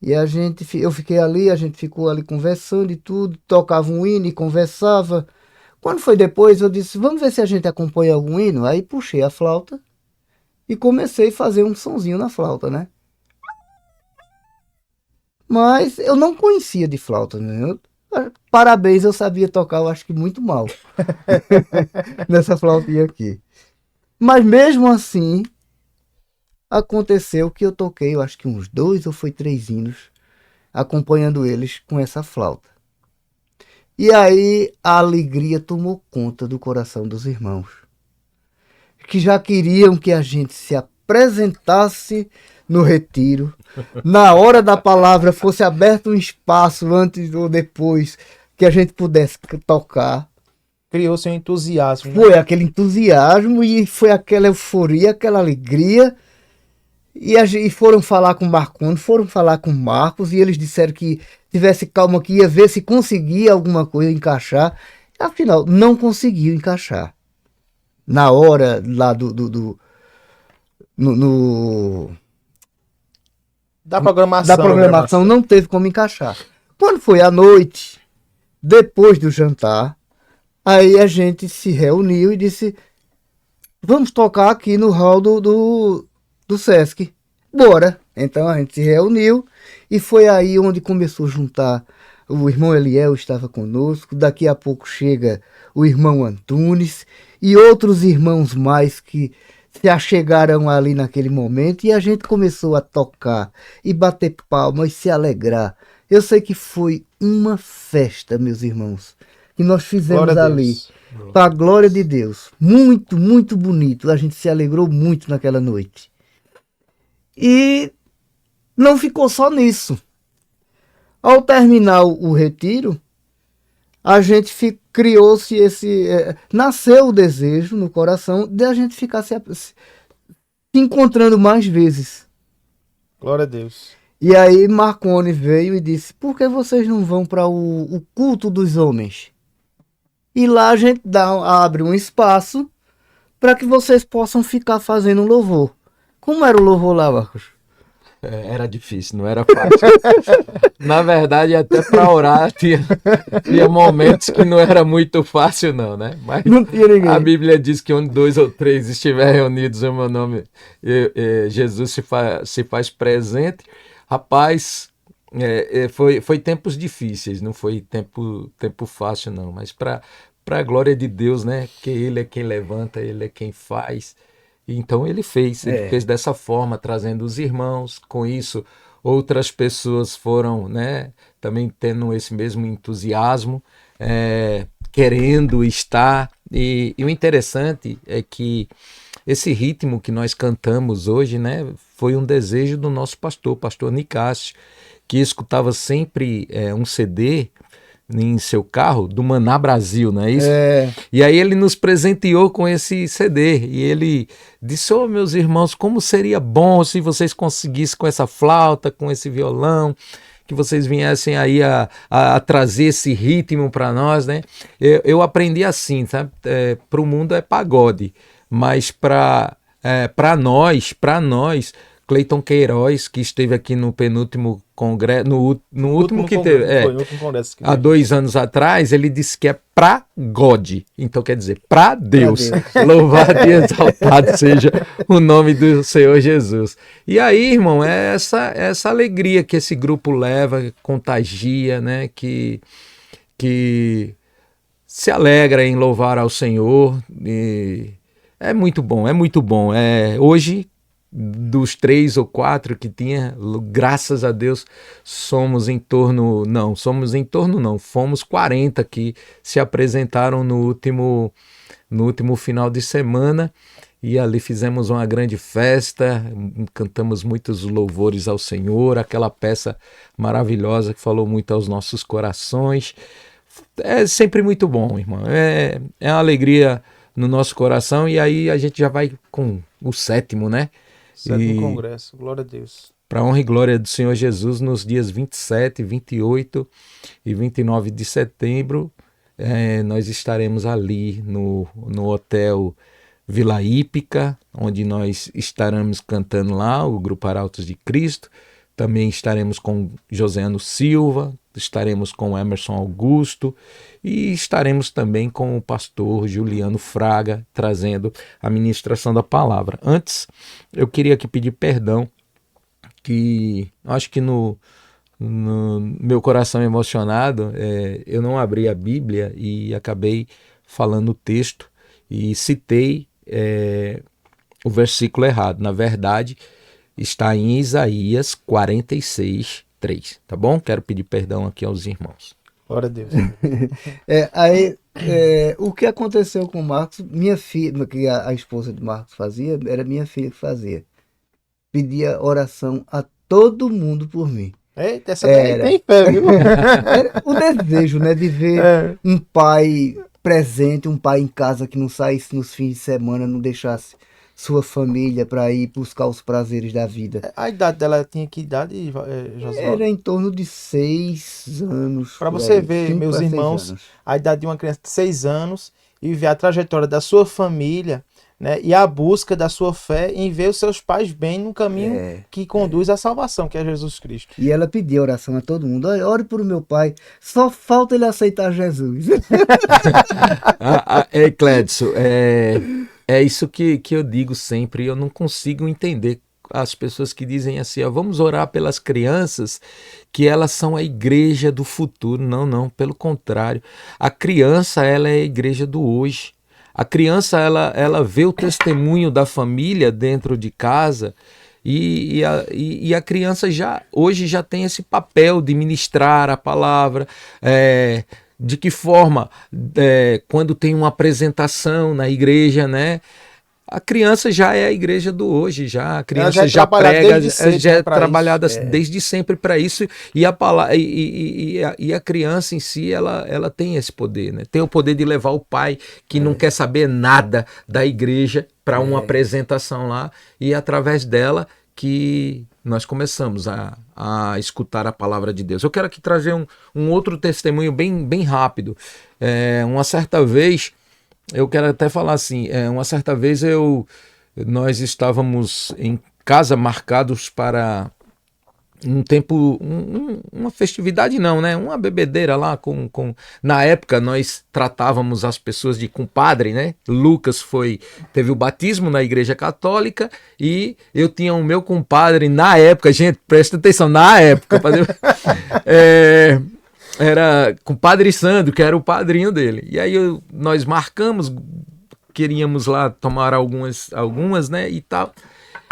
E eu fiquei ali, a gente ficou ali conversando e tudo. Tocava um hino e conversava. Quando foi depois, eu disse, vamos ver se a gente acompanha algum hino. Aí puxei a flauta e comecei a fazer um sonzinho na flauta, né? Mas eu não conhecia de flauta, né? Parabéns, eu sabia tocar, eu acho que muito mal. Nessa flautinha aqui. Mas mesmo assim, aconteceu que eu toquei, eu acho que uns 2 ou foi 3 hinos, acompanhando eles com essa flauta. E aí a alegria tomou conta do coração dos irmãos, que já queriam que a gente se apresentasse no retiro, na hora da palavra fosse aberto um espaço antes ou depois que a gente pudesse tocar. Criou-se um entusiasmo. Né? Foi aquele entusiasmo e foi aquela euforia, aquela alegria. E foram falar com o Marconi, foram falar com o Marcos, e eles disseram que tivesse calma, que ia ver se conseguia alguma coisa encaixar. Afinal, não conseguiu encaixar. Na hora lá da programação não teve como encaixar. Quando foi à noite, depois do jantar, aí a gente se reuniu e disse, vamos tocar aqui no hall do Sesc. Bora! Então a gente se reuniu e foi aí onde começou a juntar o irmão Eliel estava conosco, daqui a pouco chega o irmão Antunes e outros irmãos mais que se achegaram ali naquele momento, e a gente começou a tocar e bater palmas e se alegrar. Eu sei que foi uma festa, meus irmãos, que nós fizemos Glória a ali, Deus. para a glória de Deus. Muito, muito bonito. A gente se alegrou muito naquela noite. E não ficou só nisso. Ao terminar o retiro, a gente criou-se nasceu o desejo no coração de a gente ficar se encontrando mais vezes. Glória a Deus. E aí Marconi veio e disse: por que vocês não vão para o culto dos homens? E lá a gente abre um espaço para que vocês possam ficar fazendo louvor. Como era o louvor lá, Marcos? Era difícil, não era fácil. Na verdade, até para orar tinha momentos que não era muito fácil, não, né? Mas Não tinha ninguém. a Bíblia diz que onde 2 ou 3 estiverem reunidos em meu nome, Jesus se faz presente. Rapaz, foi tempos difíceis, não foi tempo fácil, não. Mas para a glória de Deus, né? Que Ele é quem levanta, Ele é quem faz. Então ele fez dessa forma, trazendo os irmãos. Com isso, outras pessoas foram, né, também tendo esse mesmo entusiasmo, querendo estar. E o interessante é que esse ritmo que nós cantamos hoje, né, foi um desejo do nosso pastor Nicásio, que escutava sempre um CD em seu carro do Maná Brasil, não é isso? E aí ele nos presenteou com esse CD e ele disse: ô meus irmãos, como seria bom se vocês conseguissem com essa flauta, com esse violão, que vocês viessem aí a trazer esse ritmo para nós, né? Eu aprendi assim, sabe? Para o mundo é pagode, mas para nós, Cleiton Queiroz, que esteve aqui no penúltimo congresso, no último que teve, no último congresso que há 2 anos atrás, ele disse que é pra God, então quer dizer, pra Deus. Louvado e exaltado seja o nome do Senhor Jesus. E aí, irmão, é essa alegria que esse grupo leva, contagia, né, que se alegra em louvar ao Senhor, e é muito bom, é muito bom. Hoje, dos 3 ou 4 que tinha, graças a Deus, fomos 40 que se apresentaram no último final de semana, e ali fizemos uma grande festa, cantamos muitos louvores ao Senhor, aquela peça maravilhosa que falou muito aos nossos corações. É sempre muito bom, irmão, é uma alegria no nosso coração. E aí a gente já vai com o 7º, né? 7º congresso, glória a Deus. Para honra e glória do Senhor Jesus, nos dias 27, 28 e 29 de setembro, nós estaremos ali no Hotel Vila Hípica, onde nós estaremos cantando lá, o Grupo Arautos de Cristo. Também estaremos com Josiano Silva, estaremos com Emerson Augusto e estaremos também com o pastor Juliano Fraga, trazendo a ministração da palavra. Antes, eu queria aqui pedir perdão, que acho que no meu coração emocionado, eu não abri a Bíblia e acabei falando o texto e citei o versículo errado. Na verdade, está em Isaías 46, 3, tá bom? Quero pedir perdão aqui aos irmãos. Glória a Deus. O que aconteceu com o Marcos, minha filha, que a esposa de Marcos fazia, era minha filha que fazia. Pedia oração a todo mundo por mim. Eita, essa daí tem fé, viu? Era o desejo, né, de ver um pai presente, um pai em casa que não saísse nos fins de semana, não deixasse sua família para ir buscar os prazeres da vida. A idade dela tinha que idade, Josué? Era em torno de 6 anos. Para você ver, meus irmãos, a idade de uma criança de 6 anos e ver a trajetória da sua família, né, e a busca da sua fé em ver os seus pais bem no caminho que conduz à salvação, que é Jesus Cristo. E ela pedia oração a todo mundo: ore por meu pai, só falta ele aceitar Jesus. Clédson, é isso que eu digo sempre. Eu não consigo entender as pessoas que dizem assim, ó, vamos orar pelas crianças, que elas são a igreja do futuro. Não, não, pelo contrário. A criança, ela é a igreja do hoje. A criança, ela vê o testemunho da família dentro de casa e a criança hoje já tem esse papel de ministrar a palavra. De que forma, quando tem uma apresentação na igreja, né? A criança já é a igreja do hoje, a criança já prega, já é trabalhada desde sempre para isso, e a criança em si, ela tem esse poder, né? Tem o poder de levar o pai que não quer saber nada da igreja para uma apresentação lá, e através dela que nós começamos a escutar a palavra de Deus. Eu quero aqui trazer um outro testemunho bem rápido. Uma certa vez, eu quero até falar assim, uma certa vez nós estávamos em casa marcados para um tempo, uma festividade não, né? Uma bebedeira lá na época nós tratávamos as pessoas de compadre, né? Lucas teve o batismo na igreja católica e eu tinha o meu compadre na época, gente, presta atenção, na época, era compadre Sandro, que era o padrinho dele. E aí nós marcamos, queríamos lá tomar algumas, né, e tal.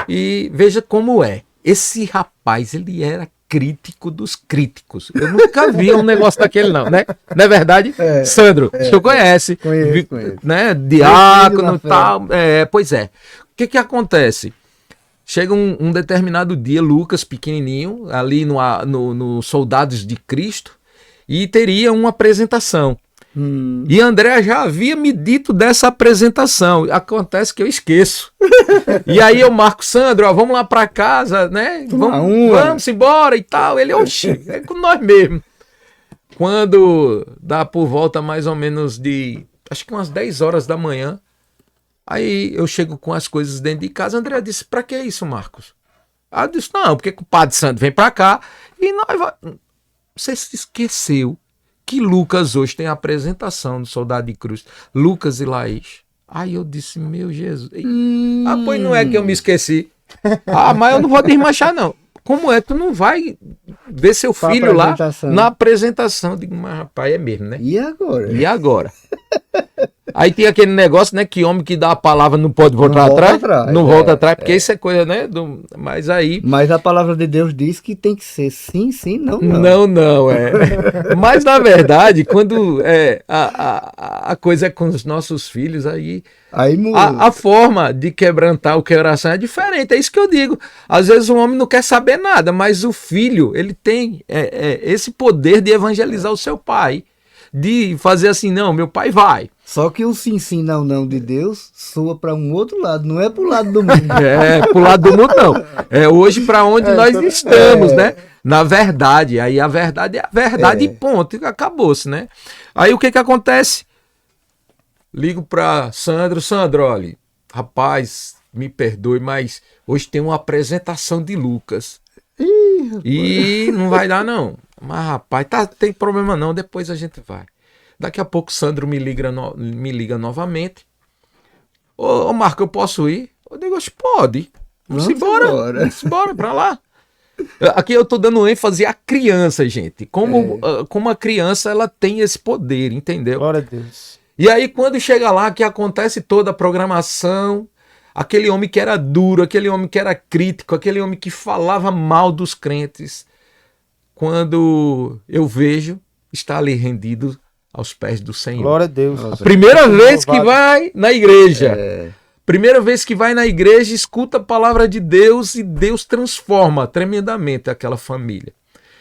E veja como é. Esse rapaz, ele era crítico dos críticos. Eu nunca vi um negócio daquele não, né? Não é verdade? Sandro, o senhor conhece. Conheço. Né? Diácono e tal. Pois é. O que acontece? Chega um determinado dia, Lucas, pequenininho, ali no Soldados de Cristo, e teria uma apresentação. E André já havia me dito dessa apresentação. Acontece que eu esqueço. E aí eu marco, Sandro, ó, vamos lá para casa, né? Vamos embora e tal. Ele, oxi, é com nós mesmo. Quando dá por volta mais ou menos de, acho que umas 10 horas da manhã, aí eu chego com as coisas dentro de casa. André disse, para que isso, Marcos? Aí eu disse, não, porque o Padre Sandro vem para cá e nós vamos... Você se esqueceu que Lucas hoje tem a apresentação do Soldado de Cruz, Lucas e Laís. Aí eu disse, meu Jesus. Pois não é que eu me esqueci. Mas eu não vou desmanchar, não. Como é? Tu não vai ver seu filho lá na apresentação? Eu digo, mas rapaz, é mesmo, né? E agora? E agora? Aí tem aquele negócio, né? Que homem que dá a palavra não pode voltar atrás. Não volta atrás, porque isso é coisa, né? Mas aí... Mas a palavra de Deus diz que tem que ser sim, sim, não, não. Não. Mas na verdade, quando a coisa é com os nossos filhos, aí a forma de quebrantar o coração é diferente. É isso que eu digo. Às vezes o homem não quer saber nada, mas o filho, ele tem esse poder de evangelizar o seu pai. De fazer assim, não, meu pai vai. Só que o sim, sim, não, não de Deus soa para um outro lado, não é para o lado do mundo. Pro lado do mundo não. É hoje para onde nós estamos, né? Na verdade, aí a verdade é a verdade e ponto, acabou-se, né? Aí o que acontece? Ligo para Sandro, olha, rapaz, me perdoe, mas hoje tem uma apresentação de Lucas. E não vai dar não. Mas rapaz, tem problema não, depois a gente vai. Daqui a pouco Sandro me liga novamente. Ô Marco, eu posso ir? Eu digo, pode. Vamos embora pra lá. Aqui eu tô dando ênfase à criança, gente. Como a criança, ela tem esse poder, entendeu? Glória a Deus. E aí quando chega lá, que acontece toda a programação, aquele homem que era duro, aquele homem que era crítico, aquele homem que falava mal dos crentes, quando eu vejo, está ali rendido aos pés do Senhor. Glória a Deus. Primeira vez que vai na igreja. Primeira vez que vai na igreja, escuta a palavra de Deus e Deus transforma tremendamente aquela família.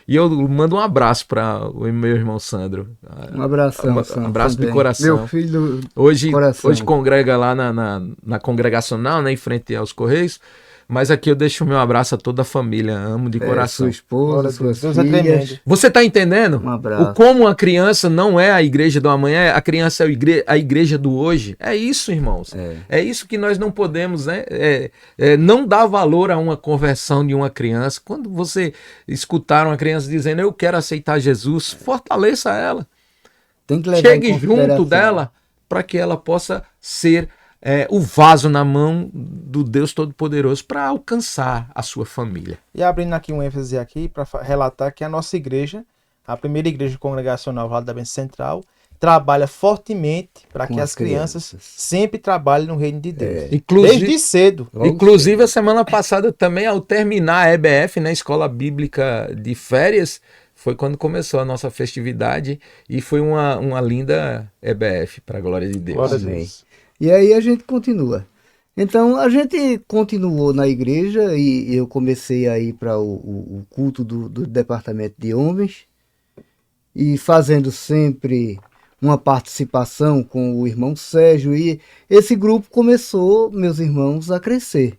E eu mando um abraço para o meu irmão Sandro. Um abração, Sandro. Um abraço de coração. Meu filho hoje, coração. Hoje congrega lá na congregacional, né, em frente aos Correios. Mas aqui eu deixo o meu abraço a toda a família, amo de coração. Sua esposa, suas Deus filhas. Você está entendendo? Um abraço. Como a criança não é a igreja do amanhã, a criança é a igreja do hoje. É isso, irmãos. É isso que nós não podemos, né? Não dar valor a uma conversão de uma criança. Quando você escutar uma criança dizendo, eu quero aceitar Jesus, fortaleça ela. Tem que levar Chegue junto dela para que ela possa ser o vaso na mão do Deus Todo-Poderoso para alcançar a sua família. E abrindo aqui um ênfase aqui para relatar que a nossa igreja, a primeira igreja congregacional Vale da Bênção Central, trabalha fortemente para que as crianças sempre trabalhem no reino de Deus. Desde cedo. Inclusive, a semana passada também, ao terminar a EBF, né, Escola Bíblica de Férias, foi quando começou a nossa festividade e foi uma linda EBF, para a glória de Deus. Glória a Deus. E aí a gente continua. Então, a gente continuou na igreja e eu comecei a ir para o culto do departamento de homens e fazendo sempre uma participação com o irmão Sérgio, e esse grupo começou, meus irmãos, a crescer.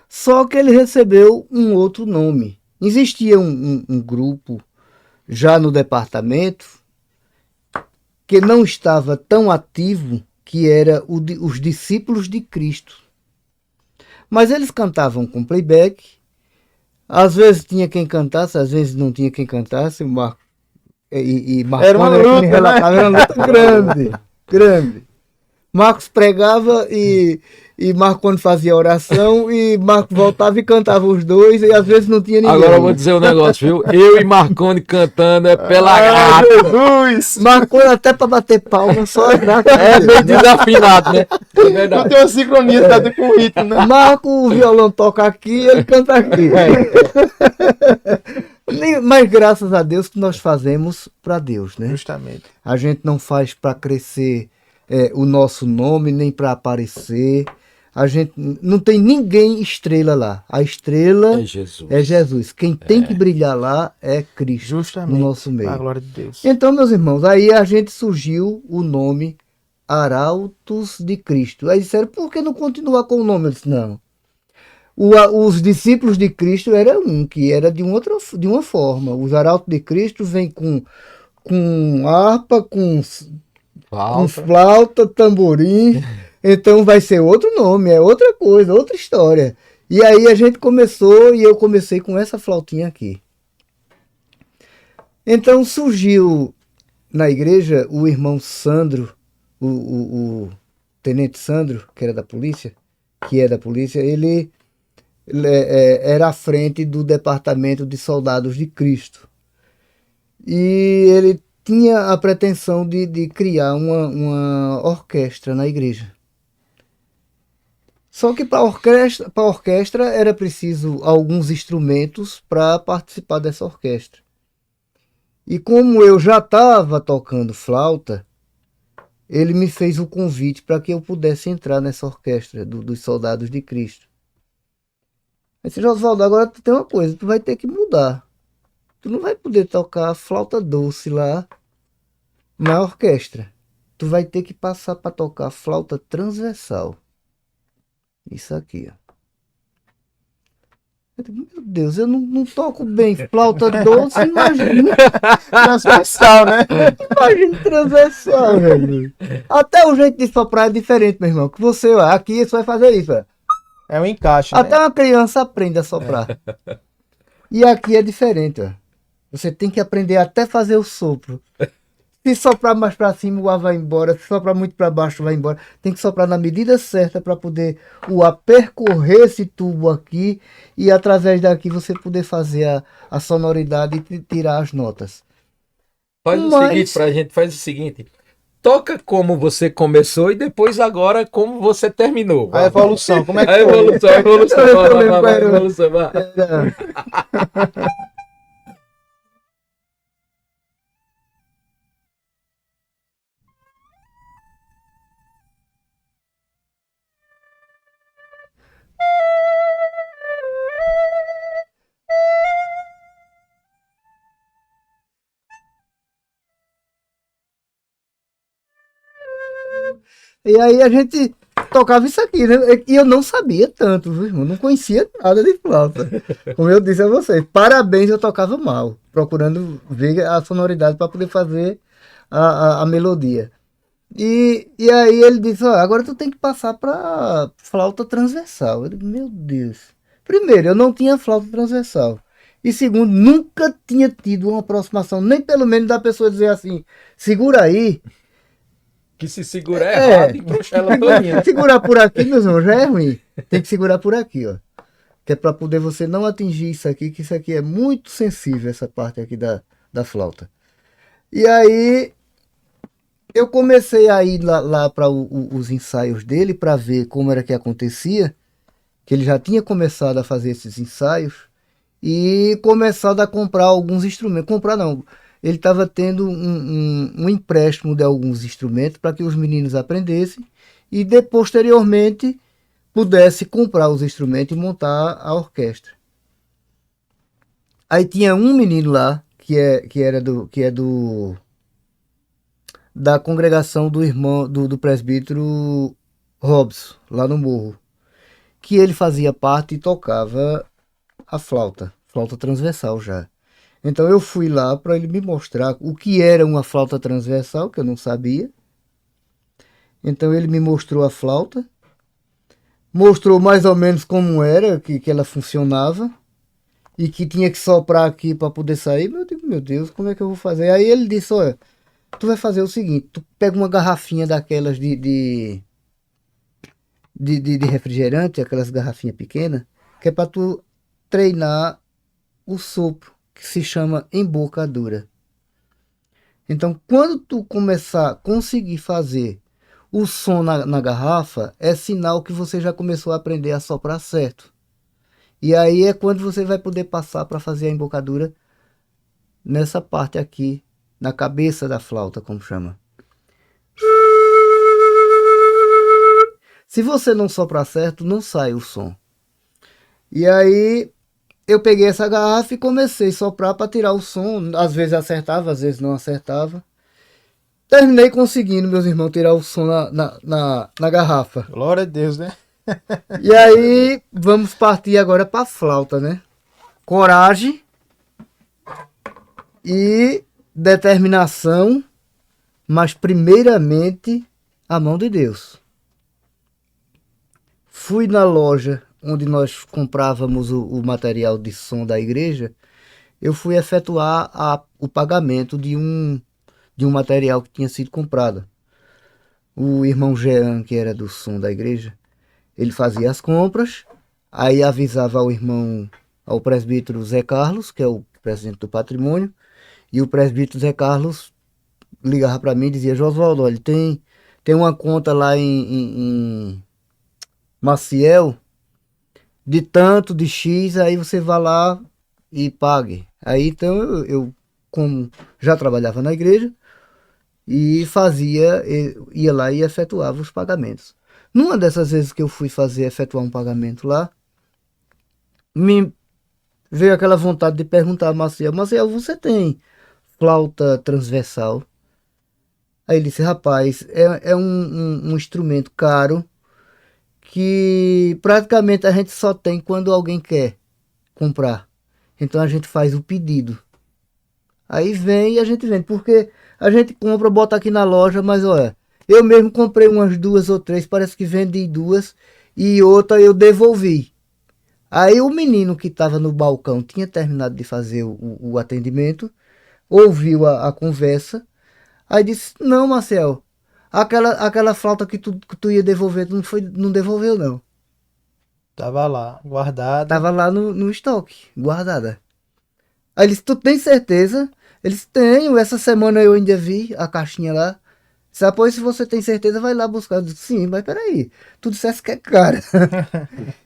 Só que ele recebeu um outro nome. Existia um grupo já no departamento que não estava tão ativo, que era os discípulos de Cristo. Mas eles cantavam com playback, às vezes tinha quem cantasse, às vezes não tinha quem cantasse, e Era uma luta, era uma luta grande, grande. Marcos pregava e Marconi fazia oração e Marcos voltava e cantava os dois e às vezes não tinha ninguém. Agora eu vou dizer um negócio, viu? Eu e Marconi cantando é pela graça. Jesus! Marconi até para bater palma, só É meio desafinado, né? É verdade. Não tem uma sincronia com o ritmo, né? Marco, o violão toca aqui, ele canta aqui. Mas graças a Deus que nós fazemos para Deus, né? Justamente. A gente não faz para crescer o nosso nome, nem para aparecer. A gente não tem ninguém estrela lá. A estrela é Jesus. Quem tem que brilhar lá é Cristo. Justamente. No nosso meio. A glória de Deus. Então, meus irmãos, aí a gente surgiu o nome Arautos de Cristo. Aí disseram, por que não continuar com o nome? Eu disse, não. Os discípulos de Cristo era que era de uma forma. Os Arautos de Cristo vêm com harpa, com flauta, tamborim. Então vai ser outro nome, é outra coisa, outra história. E aí a gente começou e eu comecei com essa flautinha aqui. Então surgiu na igreja o irmão Sandro, o tenente Sandro, que é da polícia, ele era à frente do departamento de soldados de Cristo. E ele tinha a pretensão de criar uma orquestra na igreja. Só que para a orquestra era preciso alguns instrumentos para participar dessa orquestra. E como eu já estava tocando flauta, ele me fez o convite para que eu pudesse entrar nessa orquestra dos soldados de Cristo. Eu disse, Josvaldo, agora tu tem uma coisa, tu vai ter que mudar. Tu não vai poder tocar flauta doce lá na orquestra. Tu vai ter que passar para tocar flauta transversal. Isso aqui, ó. Eu digo, meu Deus, eu não toco bem flauta doce, imagina. Transversal, né? Imagina transversal, velho. Até o jeito de soprar é diferente, meu irmão. Que você, ó, aqui você vai fazer isso, ó. É um encaixe, Até né? uma criança aprende a soprar. E aqui é diferente, ó. Você tem que aprender até fazer o sopro. Se soprar mais para cima, o ar vai embora. Se soprar muito para baixo, vai embora. Tem que soprar na medida certa para poder o ar percorrer esse tubo aqui e através daqui você poder fazer a sonoridade e tirar as notas. Faz o seguinte pra gente, faz o seguinte. Toca como você começou e depois agora como você terminou. A evolução, como é que A evolução, a evolução. Eu A evolução, vai. E aí a gente tocava isso aqui, né? E eu não sabia tanto, viu, irmão? Não conhecia nada de flauta. Como eu disse a vocês, parabéns, eu tocava mal, procurando ver a sonoridade para poder fazer a melodia. E aí ele disse, ó, agora tu tem que passar para flauta transversal. Eu digo, meu Deus. Primeiro, eu não tinha flauta transversal. E segundo, nunca tinha tido uma aproximação, nem pelo menos da pessoa dizer assim, segura aí. Que se segura errado e trouxa ela todinha. Segurar por aqui, meus irmãos, já é ruim. Tem que segurar por aqui, ó. Que é para poder você não atingir isso aqui, que isso aqui é muito sensível, essa parte aqui da flauta. E aí eu comecei a ir lá para os ensaios dele para ver como era que acontecia, que ele já tinha começado a fazer esses ensaios e começado a comprar alguns instrumentos. Comprar não, ele estava tendo um empréstimo de alguns instrumentos para que os meninos aprendessem e posteriormente pudesse comprar os instrumentos e montar a orquestra. Aí tinha um menino lá que é da congregação do irmão do presbítero Robson, lá no morro, que ele fazia parte e tocava a flauta transversal já. Então eu fui lá para ele me mostrar o que era uma flauta transversal, que eu não sabia. Então ele me mostrou a flauta, mostrou mais ou menos como era, que ela funcionava, e que tinha que soprar aqui para poder sair. Meu Deus, como é que eu vou fazer? Aí ele disse, olha, tu vai fazer o seguinte, tu pega uma garrafinha daquelas de refrigerante, aquelas garrafinhas pequenas, que é para tu treinar o sopro, que se chama embocadura. Então, quando tu começar a conseguir fazer o som na garrafa, é sinal que você já começou a aprender a soprar certo. E aí é quando você vai poder passar para fazer a embocadura nessa parte aqui, na cabeça da flauta, como chama. Se você não soprar certo, não sai o som. E aí eu peguei essa garrafa e comecei a soprar para tirar o som. Às vezes acertava, às vezes não acertava. Terminei conseguindo, meus irmãos, tirar o som na garrafa. Glória a Deus, né? E aí vamos partir agora para a flauta, né? Coragem e determinação, mas primeiramente a mão de Deus. Fui na loja onde nós comprávamos o material de som da igreja. Eu fui efetuar o pagamento de um material que tinha sido comprado. O irmão Jean, que era do som da igreja, ele fazia as compras, aí avisava ao presbítero Zé Carlos, que é o presidente do patrimônio, e o presbítero Zé Carlos ligava para mim e dizia, Josvaldo, olha, tem uma conta lá em Maciel, de tanto, de X, aí você vai lá e pague. Aí então eu como já trabalhava na igreja, e ia lá e efetuava os pagamentos. Numa dessas vezes que eu fui efetuar um pagamento lá, me veio aquela vontade de perguntar a Maciel, você tem flauta transversal? Aí ele disse, rapaz, é um instrumento caro que praticamente a gente só tem quando alguém quer comprar. Então a gente faz o pedido. Aí vem e a gente vende, porque a gente compra, bota aqui na loja, mas olha, eu mesmo comprei umas 2 ou 3, parece que vendi 2 e outra eu devolvi. Aí o menino que estava no balcão tinha terminado de fazer o atendimento, ouviu a conversa, aí disse, não, Marcel, aquela flauta que tu ia devolver, não devolveu não. Tava lá, guardada. Tava lá no estoque, guardada. Aí ele disse, tu tem certeza? Eles tenho, essa semana eu ainda vi a caixinha lá. Pois se você tem certeza, vai lá buscar. Eu disse, sim, mas peraí, tu dissesse que é caro.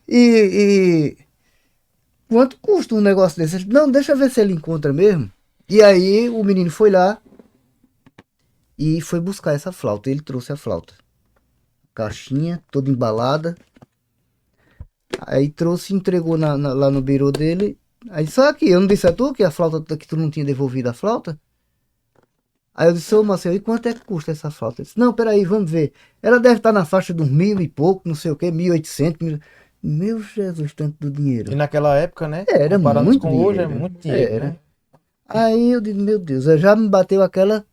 e quanto custa um negócio desse? Ele disse, não, deixa eu ver se ele encontra mesmo. E aí o menino foi lá e foi buscar essa flauta. Ele trouxe a flauta. Caixinha, toda embalada. Aí trouxe e entregou lá no birô dele. Aí só aqui, eu não disse a tu que a flauta, que tu não tinha devolvido a flauta? Aí eu disse, ô Marcelo, e quanto é que custa essa flauta? Ele disse, não, peraí, vamos ver. Ela deve estar na faixa de uns 1.000 e pouco, não sei o que, 1.800. Meu Jesus, tanto do dinheiro. E naquela época, né? Era comparado muito com dinheiro. hoje, é muito dinheiro, Era. né? Aí eu digo, meu Deus, já me bateu aquela...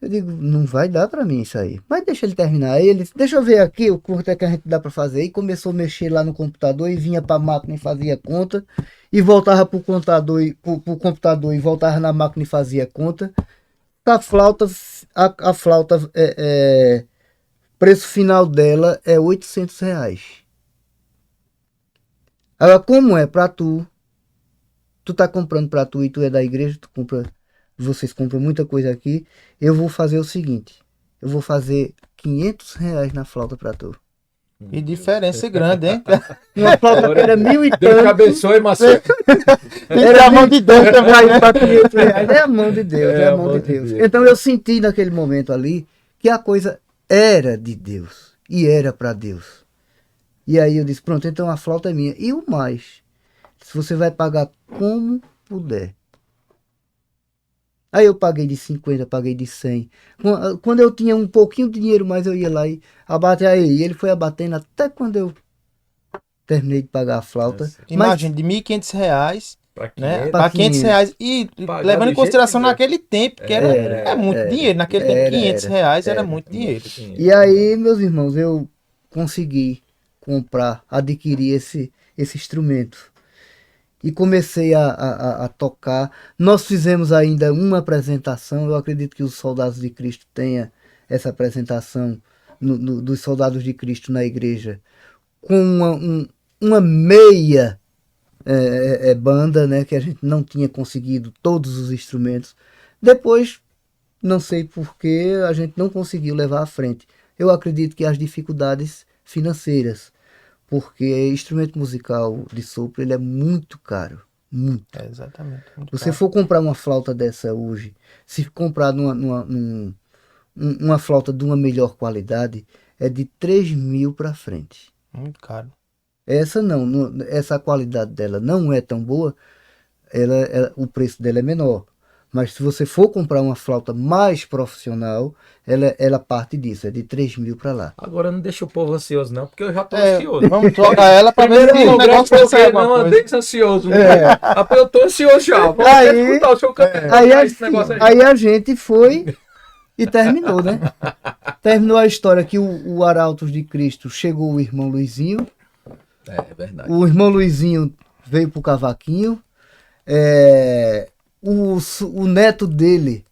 Eu digo, não vai dar pra mim isso aí. Mas deixa ele terminar. Aí ele disse, deixa eu ver aqui o quanto é que a gente dá pra fazer. E começou a mexer lá no computador e vinha pra máquina e fazia conta. E voltava pro computador e voltava na máquina e fazia conta. A flauta, preço final dela é R$800. Agora, como é pra tu tá comprando pra tu e tu é da igreja, vocês compram muita coisa aqui, eu vou fazer o seguinte, eu vou fazer R$500 na flauta pra tu. Que diferença grande, hein? Uma flauta que era 1.000 e Deus te tanto. abençoe, Marcelo. Era a mão de Deus também para R$500. É a mão de Deus, é a mão de Deus. Deus. Então eu senti naquele momento ali que a coisa era de Deus e era para Deus. E aí eu disse, pronto, então a flauta é minha. E o mais, se você vai pagar como puder. Aí eu paguei de 50, paguei de 100. Quando eu tinha um pouquinho de dinheiro mais, eu ia lá e abater aí. E ele foi abatendo até quando eu terminei de pagar a flauta. Imagina, de R$1.500, né? Para R$500. E Pagar levando em do consideração jeito que naquele tempo, que era muito dinheiro. Naquele tempo, R$500 era muito dinheiro. E aí, meus irmãos, eu consegui adquirir esse instrumento. E comecei a tocar. Nós fizemos ainda uma apresentação. Eu acredito que os Soldados de Cristo tenha essa apresentação dos Soldados de Cristo na igreja. Com uma meia banda, né? Que a gente não tinha conseguido todos os instrumentos. Depois, não sei por que a gente não conseguiu levar à frente. Eu acredito que as dificuldades financeiras. Porque instrumento musical de sopro ele é muito caro. Muito. Exatamente. Você for comprar uma flauta dessa hoje, se comprar uma flauta de uma melhor qualidade, é de 3.000 para frente. Muito caro. Essa qualidade dela não é tão boa, o preço dela é menor. Mas se você for comprar uma flauta mais profissional, ela parte disso, é de 3.000 para lá. Agora não deixa o povo ansioso, não, porque eu já tô ansioso. Vamos trocar ela para ver se o negócio vai sair alguma coisa. Deixa ansioso. Rapaz, eu tô ansioso já. Vamos escutar o seu canto. Aí a gente foi e terminou, né? Terminou a história que o Arautos de Cristo chegou o irmão Luizinho. É verdade. O irmão Luizinho veio pro cavaquinho. O neto dele,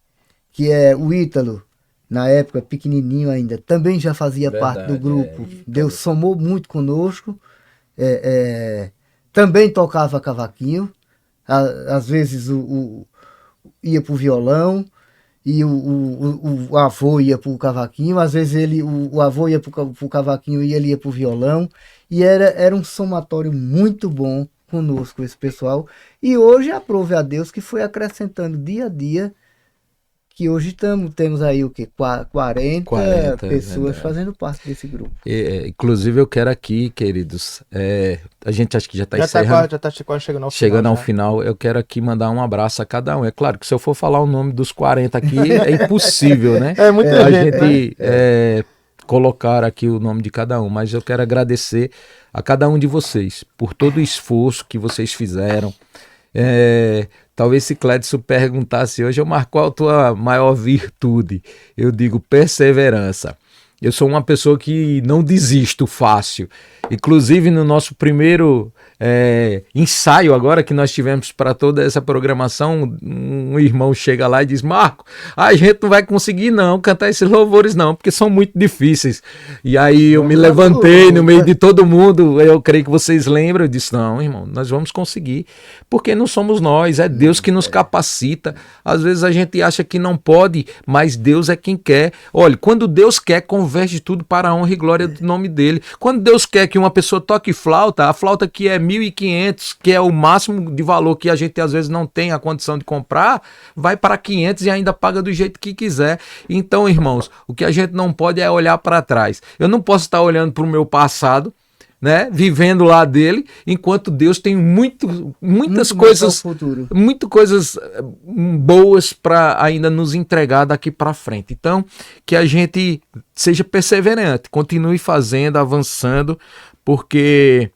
que é o Ítalo, na época pequenininho ainda, também já fazia parte do grupo. Deus somou muito conosco. Também tocava cavaquinho. Às vezes ia pro violão e o avô ia pro cavaquinho. Às vezes o avô ia pro cavaquinho e ele ia pro violão. E era um somatório muito bom conosco, esse pessoal. E hoje aprove a Deus que foi acrescentando dia a dia, que hoje temos aí o quê? 40 pessoas fazendo parte desse grupo. Inclusive eu quero aqui, queridos, a gente acho que já está encerrando. Já está quase chegando ao final. Chegando ao final, eu quero aqui mandar um abraço a cada um. É claro que se eu for falar o nome dos 40 aqui, é impossível, né? É muita gente, colocar aqui o nome de cada um, mas eu quero agradecer a cada um de vocês por todo o esforço que vocês fizeram. Talvez se Clédson perguntasse hoje, Marco, qual a tua maior virtude? Eu digo perseverança. Eu sou uma pessoa que não desisto fácil. Inclusive no nosso primeiro ensaio agora que nós tivemos para toda essa programação, um irmão chega lá e diz, Marco, a gente não vai conseguir não cantar esses louvores não, porque são muito difíceis. E aí eu me levantei no meio de todo mundo, eu creio que vocês lembram, eu disse, não, irmão, nós vamos conseguir, porque não somos nós, é Deus que nos capacita. Às vezes a gente acha que não pode, mas Deus é quem quer. Olha, quando Deus quer, converge tudo para a honra e glória do nome dele. Quando Deus quer que uma pessoa toque flauta, a flauta que é 1.500, que é o máximo de valor que a gente às vezes não tem a condição de comprar, vai para 500 e ainda paga do jeito que quiser. Então, irmãos, o que a gente não pode é olhar para trás. Eu não posso estar olhando para o meu passado, né, vivendo lá dele, enquanto Deus tem muitas coisas boas para ainda nos entregar daqui para frente. Então, que a gente seja perseverante, continue fazendo, avançando, porque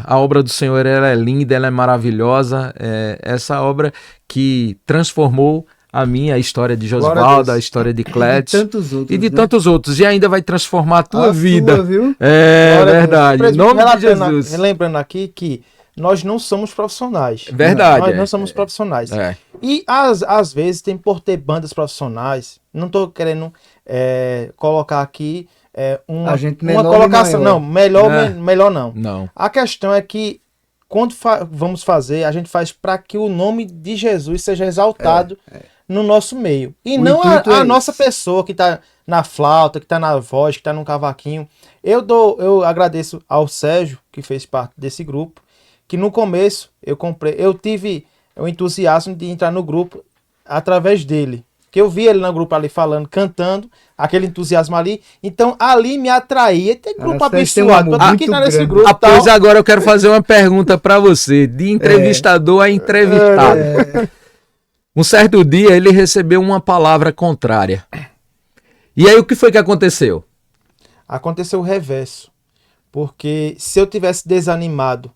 a obra do Senhor ela é linda, ela é maravilhosa, essa obra que transformou a história de Josvaldo, a história de Clédson e de tantos outros, e ainda vai transformar a tua vida. Viu? Verdade, em nome de Jesus. Lembrando aqui que nós não somos profissionais. Verdade. Nós não somos profissionais. E às vezes tem por ter bandas profissionais, não estou querendo colocar aqui A gente uma menor colocação, e maior. não, melhor não. Não. A questão é que quando vamos fazer, a gente faz para que o nome de Jesus seja exaltado no nosso meio. E O não intuito a é nossa esse. pessoa que está na flauta, que está na voz, que está no cavaquinho. Eu agradeço ao Sérgio, que fez parte desse grupo, que no começo eu tive o entusiasmo de entrar no grupo através dele. Que eu vi ele no grupo ali falando, cantando, aquele entusiasmo ali. Então ali me atraía. Tem grupo Vocês têm um abençoado. amor Eu tenho que muito entrar nesse grande. grupo. Pois Tal. agora eu quero fazer uma pergunta para você, de entrevistador a entrevistado. Um certo dia ele recebeu uma palavra contrária. E aí o que foi que aconteceu? Aconteceu o reverso. Porque se eu tivesse desanimado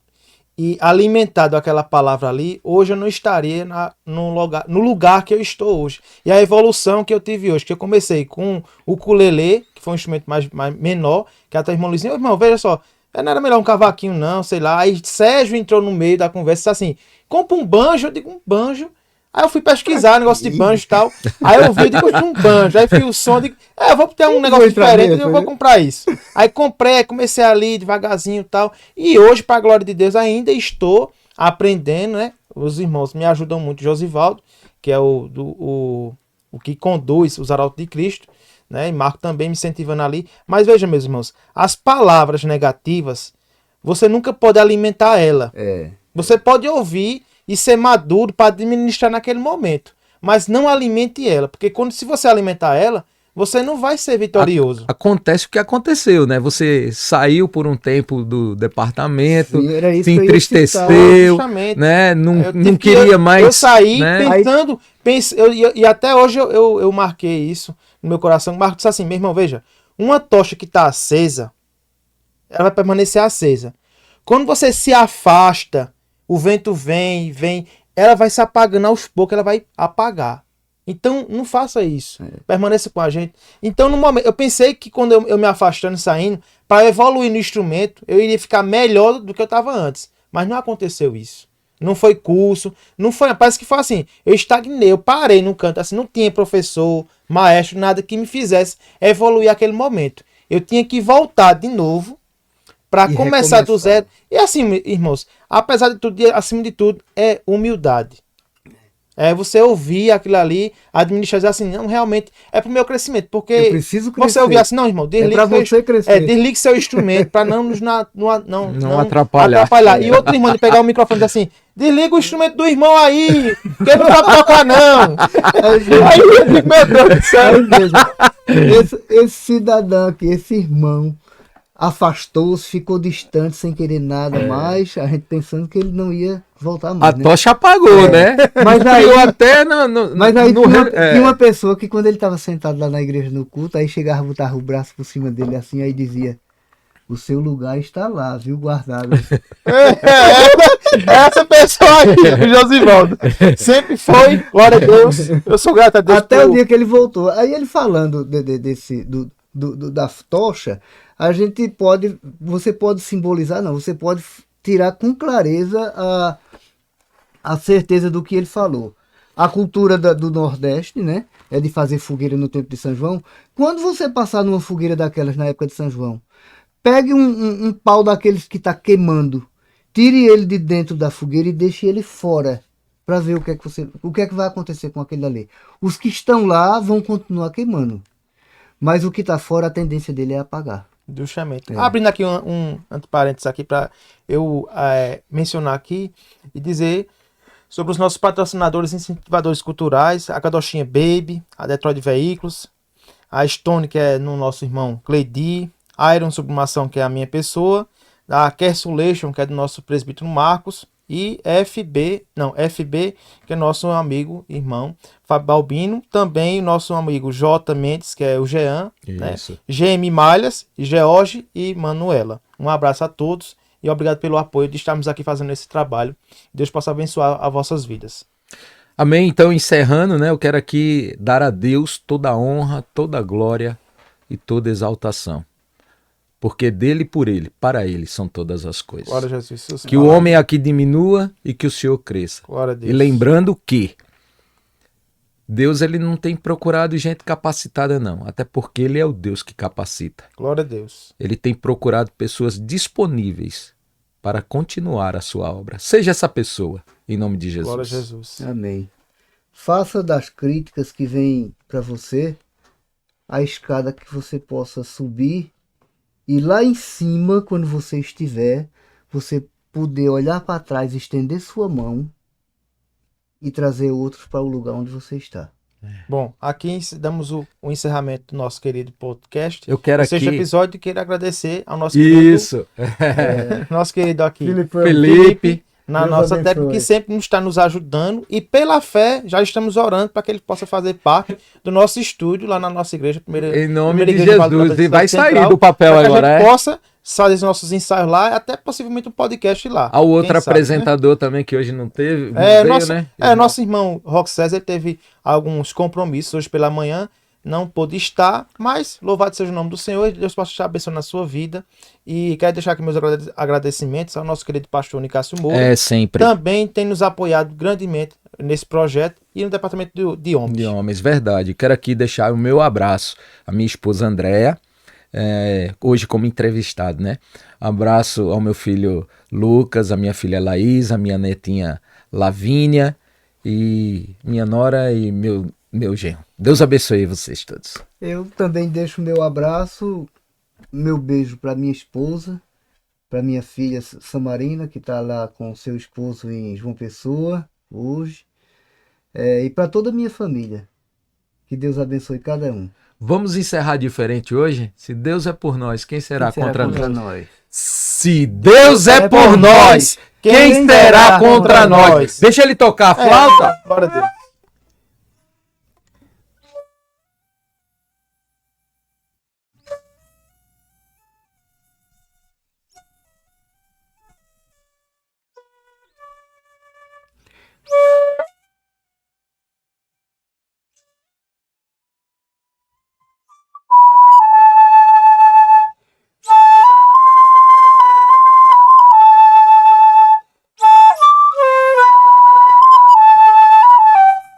e alimentado aquela palavra ali, hoje eu não estaria no lugar que eu estou hoje. E a evolução que eu tive hoje, que eu comecei com o ukulele, que foi um instrumento mais menor, que até o irmão Luizinho, irmão, veja só, não era melhor um cavaquinho não, sei lá. Aí Sérgio entrou no meio da conversa e disse assim, compra um banjo, eu digo, um banjo? Aí eu fui pesquisar negócio de banjo e tal. Aí eu vi, eu digo, um banjo. Aí fui o som, digo, eu vou ter um negócio diferente, eu vou comprar isso. Aí comprei, comecei ali devagarzinho e tal. E hoje, para a glória de Deus, ainda estou aprendendo, né? Os irmãos me ajudam muito, Josivaldo, que é o que conduz os Arautos de Cristo, né? E Marco também me incentivando ali. Mas veja, meus irmãos, as palavras negativas, você nunca pode alimentar ela. Você pode ouvir e ser maduro para administrar naquele momento. Mas não alimente ela, porque se você alimentar ela, você não vai ser vitorioso. Acontece o que aconteceu, né? Você saiu por um tempo do departamento, Sim, era isso se que eu ia entristeceu, Justamente. né? Não Eu queria mais. Eu saí né? pensando, e até hoje eu marquei isso no meu coração. Marco disse assim, meu irmão, veja, uma tocha que está acesa, ela vai permanecer acesa. Quando você se afasta, o vento vem, ela vai se apagando aos poucos, ela vai apagar. Então, não faça isso. Permaneça com a gente. Então, no momento, eu pensei que quando eu me afastando, saindo, para evoluir no instrumento, eu iria ficar melhor do que eu estava antes. Mas não aconteceu isso. Não foi curso, não foi. Parece que foi assim. Eu estagnei, eu parei no canto. Assim, não tinha professor, maestro, nada que me fizesse evoluir aquele momento. Eu tinha que voltar de novo para começar do zero. E assim, irmãos, apesar de tudo, acima de tudo, é humildade. É você ouvir aquilo ali, administrar assim, não, realmente é pro meu crescimento. Porque eu preciso crescer. Você ouvir assim, não, irmão, desligue seu instrumento para não nos não atrapalhar. E outro irmão de pegar o microfone e dizer assim, desliga o instrumento do irmão aí, que ele não vai tocar, não. Aí eu digo, meu Deus do céu. Esse cidadão aqui, esse irmão, afastou-se, ficou distante, sem querer nada mais, a gente pensando que ele não ia voltar mais. A tocha apagou, né? Mas aí, eu até tinha uma pessoa que quando ele estava sentado lá na igreja no culto, aí chegava, botava o braço por cima dele assim, aí dizia, o seu lugar está lá, viu, guardado. Essa pessoa aqui, o Josivaldo, sempre foi, glória a Deus, eu sou grato a Deus. Até o dia que ele voltou. Aí ele falando da tocha, você pode simbolizar, não, você pode tirar com clareza a certeza do que ele falou. A cultura do Nordeste, né, é de fazer fogueira no tempo de São João. Quando você passar numa fogueira daquelas na época de São João, pegue um pau daqueles que está queimando, tire ele de dentro da fogueira e deixe ele fora, para ver o que é que vai acontecer com aquele ali. Os que estão lá vão continuar queimando, mas o que está fora, a tendência dele é apagar. Justamente. Abrindo aqui um entre parênteses aqui para eu mencionar aqui e dizer sobre os nossos patrocinadores e incentivadores culturais, a Cadochinha Baby, a Detroit Veículos, a Stone, que é no nosso irmão Cleidi, a Iron Sublimação, que é a minha pessoa, a Kersulation, que é do nosso presbítero Marcos, e FB, que é nosso amigo, irmão Fábio Balbino, também nosso amigo J. Mendes, que é o Jean, né? GM Malhas, George e Manuela. Um abraço a todos e obrigado pelo apoio de estarmos aqui fazendo esse trabalho. Deus possa abençoar as vossas vidas. Amém. Então, encerrando, né, eu quero aqui dar a Deus toda a honra, toda a glória e toda a exaltação. Porque dele, por ele, para ele são todas as coisas. Glória a Jesus. Que o homem aqui diminua e que o Senhor cresça. Glória a Deus. E lembrando que Deus ele não tem procurado gente capacitada, não. Até porque ele é o Deus que capacita. Glória a Deus. Ele tem procurado pessoas disponíveis para continuar a sua obra. Seja essa pessoa, em nome de Jesus. Glória a Jesus. Amém. Faça das críticas que vêm para você a escada que você possa subir e lá em cima, quando você estiver, você poder olhar para trás, estender sua mão e trazer outros para o lugar onde você está. Bom, aqui damos o encerramento do nosso querido podcast. Eu quero O sexto aqui... episódio, e quero agradecer ao nosso Isso. nosso querido aqui, Felipe. na Deus nossa abençoe. técnica, que sempre está nos ajudando. E pela fé, já estamos orando para que ele possa fazer parte do nosso estúdio lá na nossa igreja. Em nome primeira de igreja Jesus. batista E vai central, sair do papel para que agora, a gente é? possa fazer os nossos ensaios lá, até possivelmente um podcast lá. Ao outro Quem sabe, né? apresentador também, que hoje não teve. Não É, veio, né? nosso irmão Roque César ele teve alguns compromissos hoje pela manhã, não pôde estar, mas louvado seja o nome do Senhor, e Deus possa estar abençoando na sua vida. E quero deixar aqui meus agradecimentos ao nosso querido pastor Nicásio Moura. É, sempre. Também tem nos apoiado grandemente nesse projeto e no departamento de homens. De homens, verdade. Quero aqui deixar o meu abraço à minha esposa Andréa, hoje como entrevistado, né? Abraço ao meu filho Lucas, à minha filha Laís, à minha netinha Lavínia e minha nora e meu genro. Deus abençoe vocês todos. Eu também deixo meu abraço, meu beijo para minha esposa, para minha filha Samarina, que está lá com seu esposo em João Pessoa hoje, e para toda a minha família. Que Deus abençoe cada um. Vamos encerrar diferente hoje? Se Deus é por nós, quem será Quem será contra nós? nós? Se Deus é por nós, quem será contra nós? Deixa ele tocar a flauta. Glória a Deus.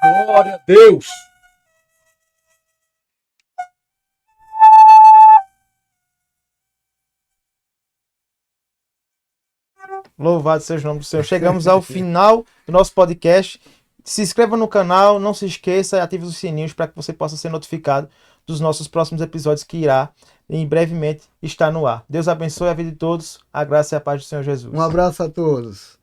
Glória a Deus. Louvado seja o nome do Senhor. Chegamos ao final do nosso podcast. Se inscreva no canal, não se esqueça e ative os sininhos para que você possa ser notificado dos nossos próximos episódios que irá em brevemente estar no ar. Deus abençoe a vida de todos, a graça e a paz do Senhor Jesus. Um abraço a todos.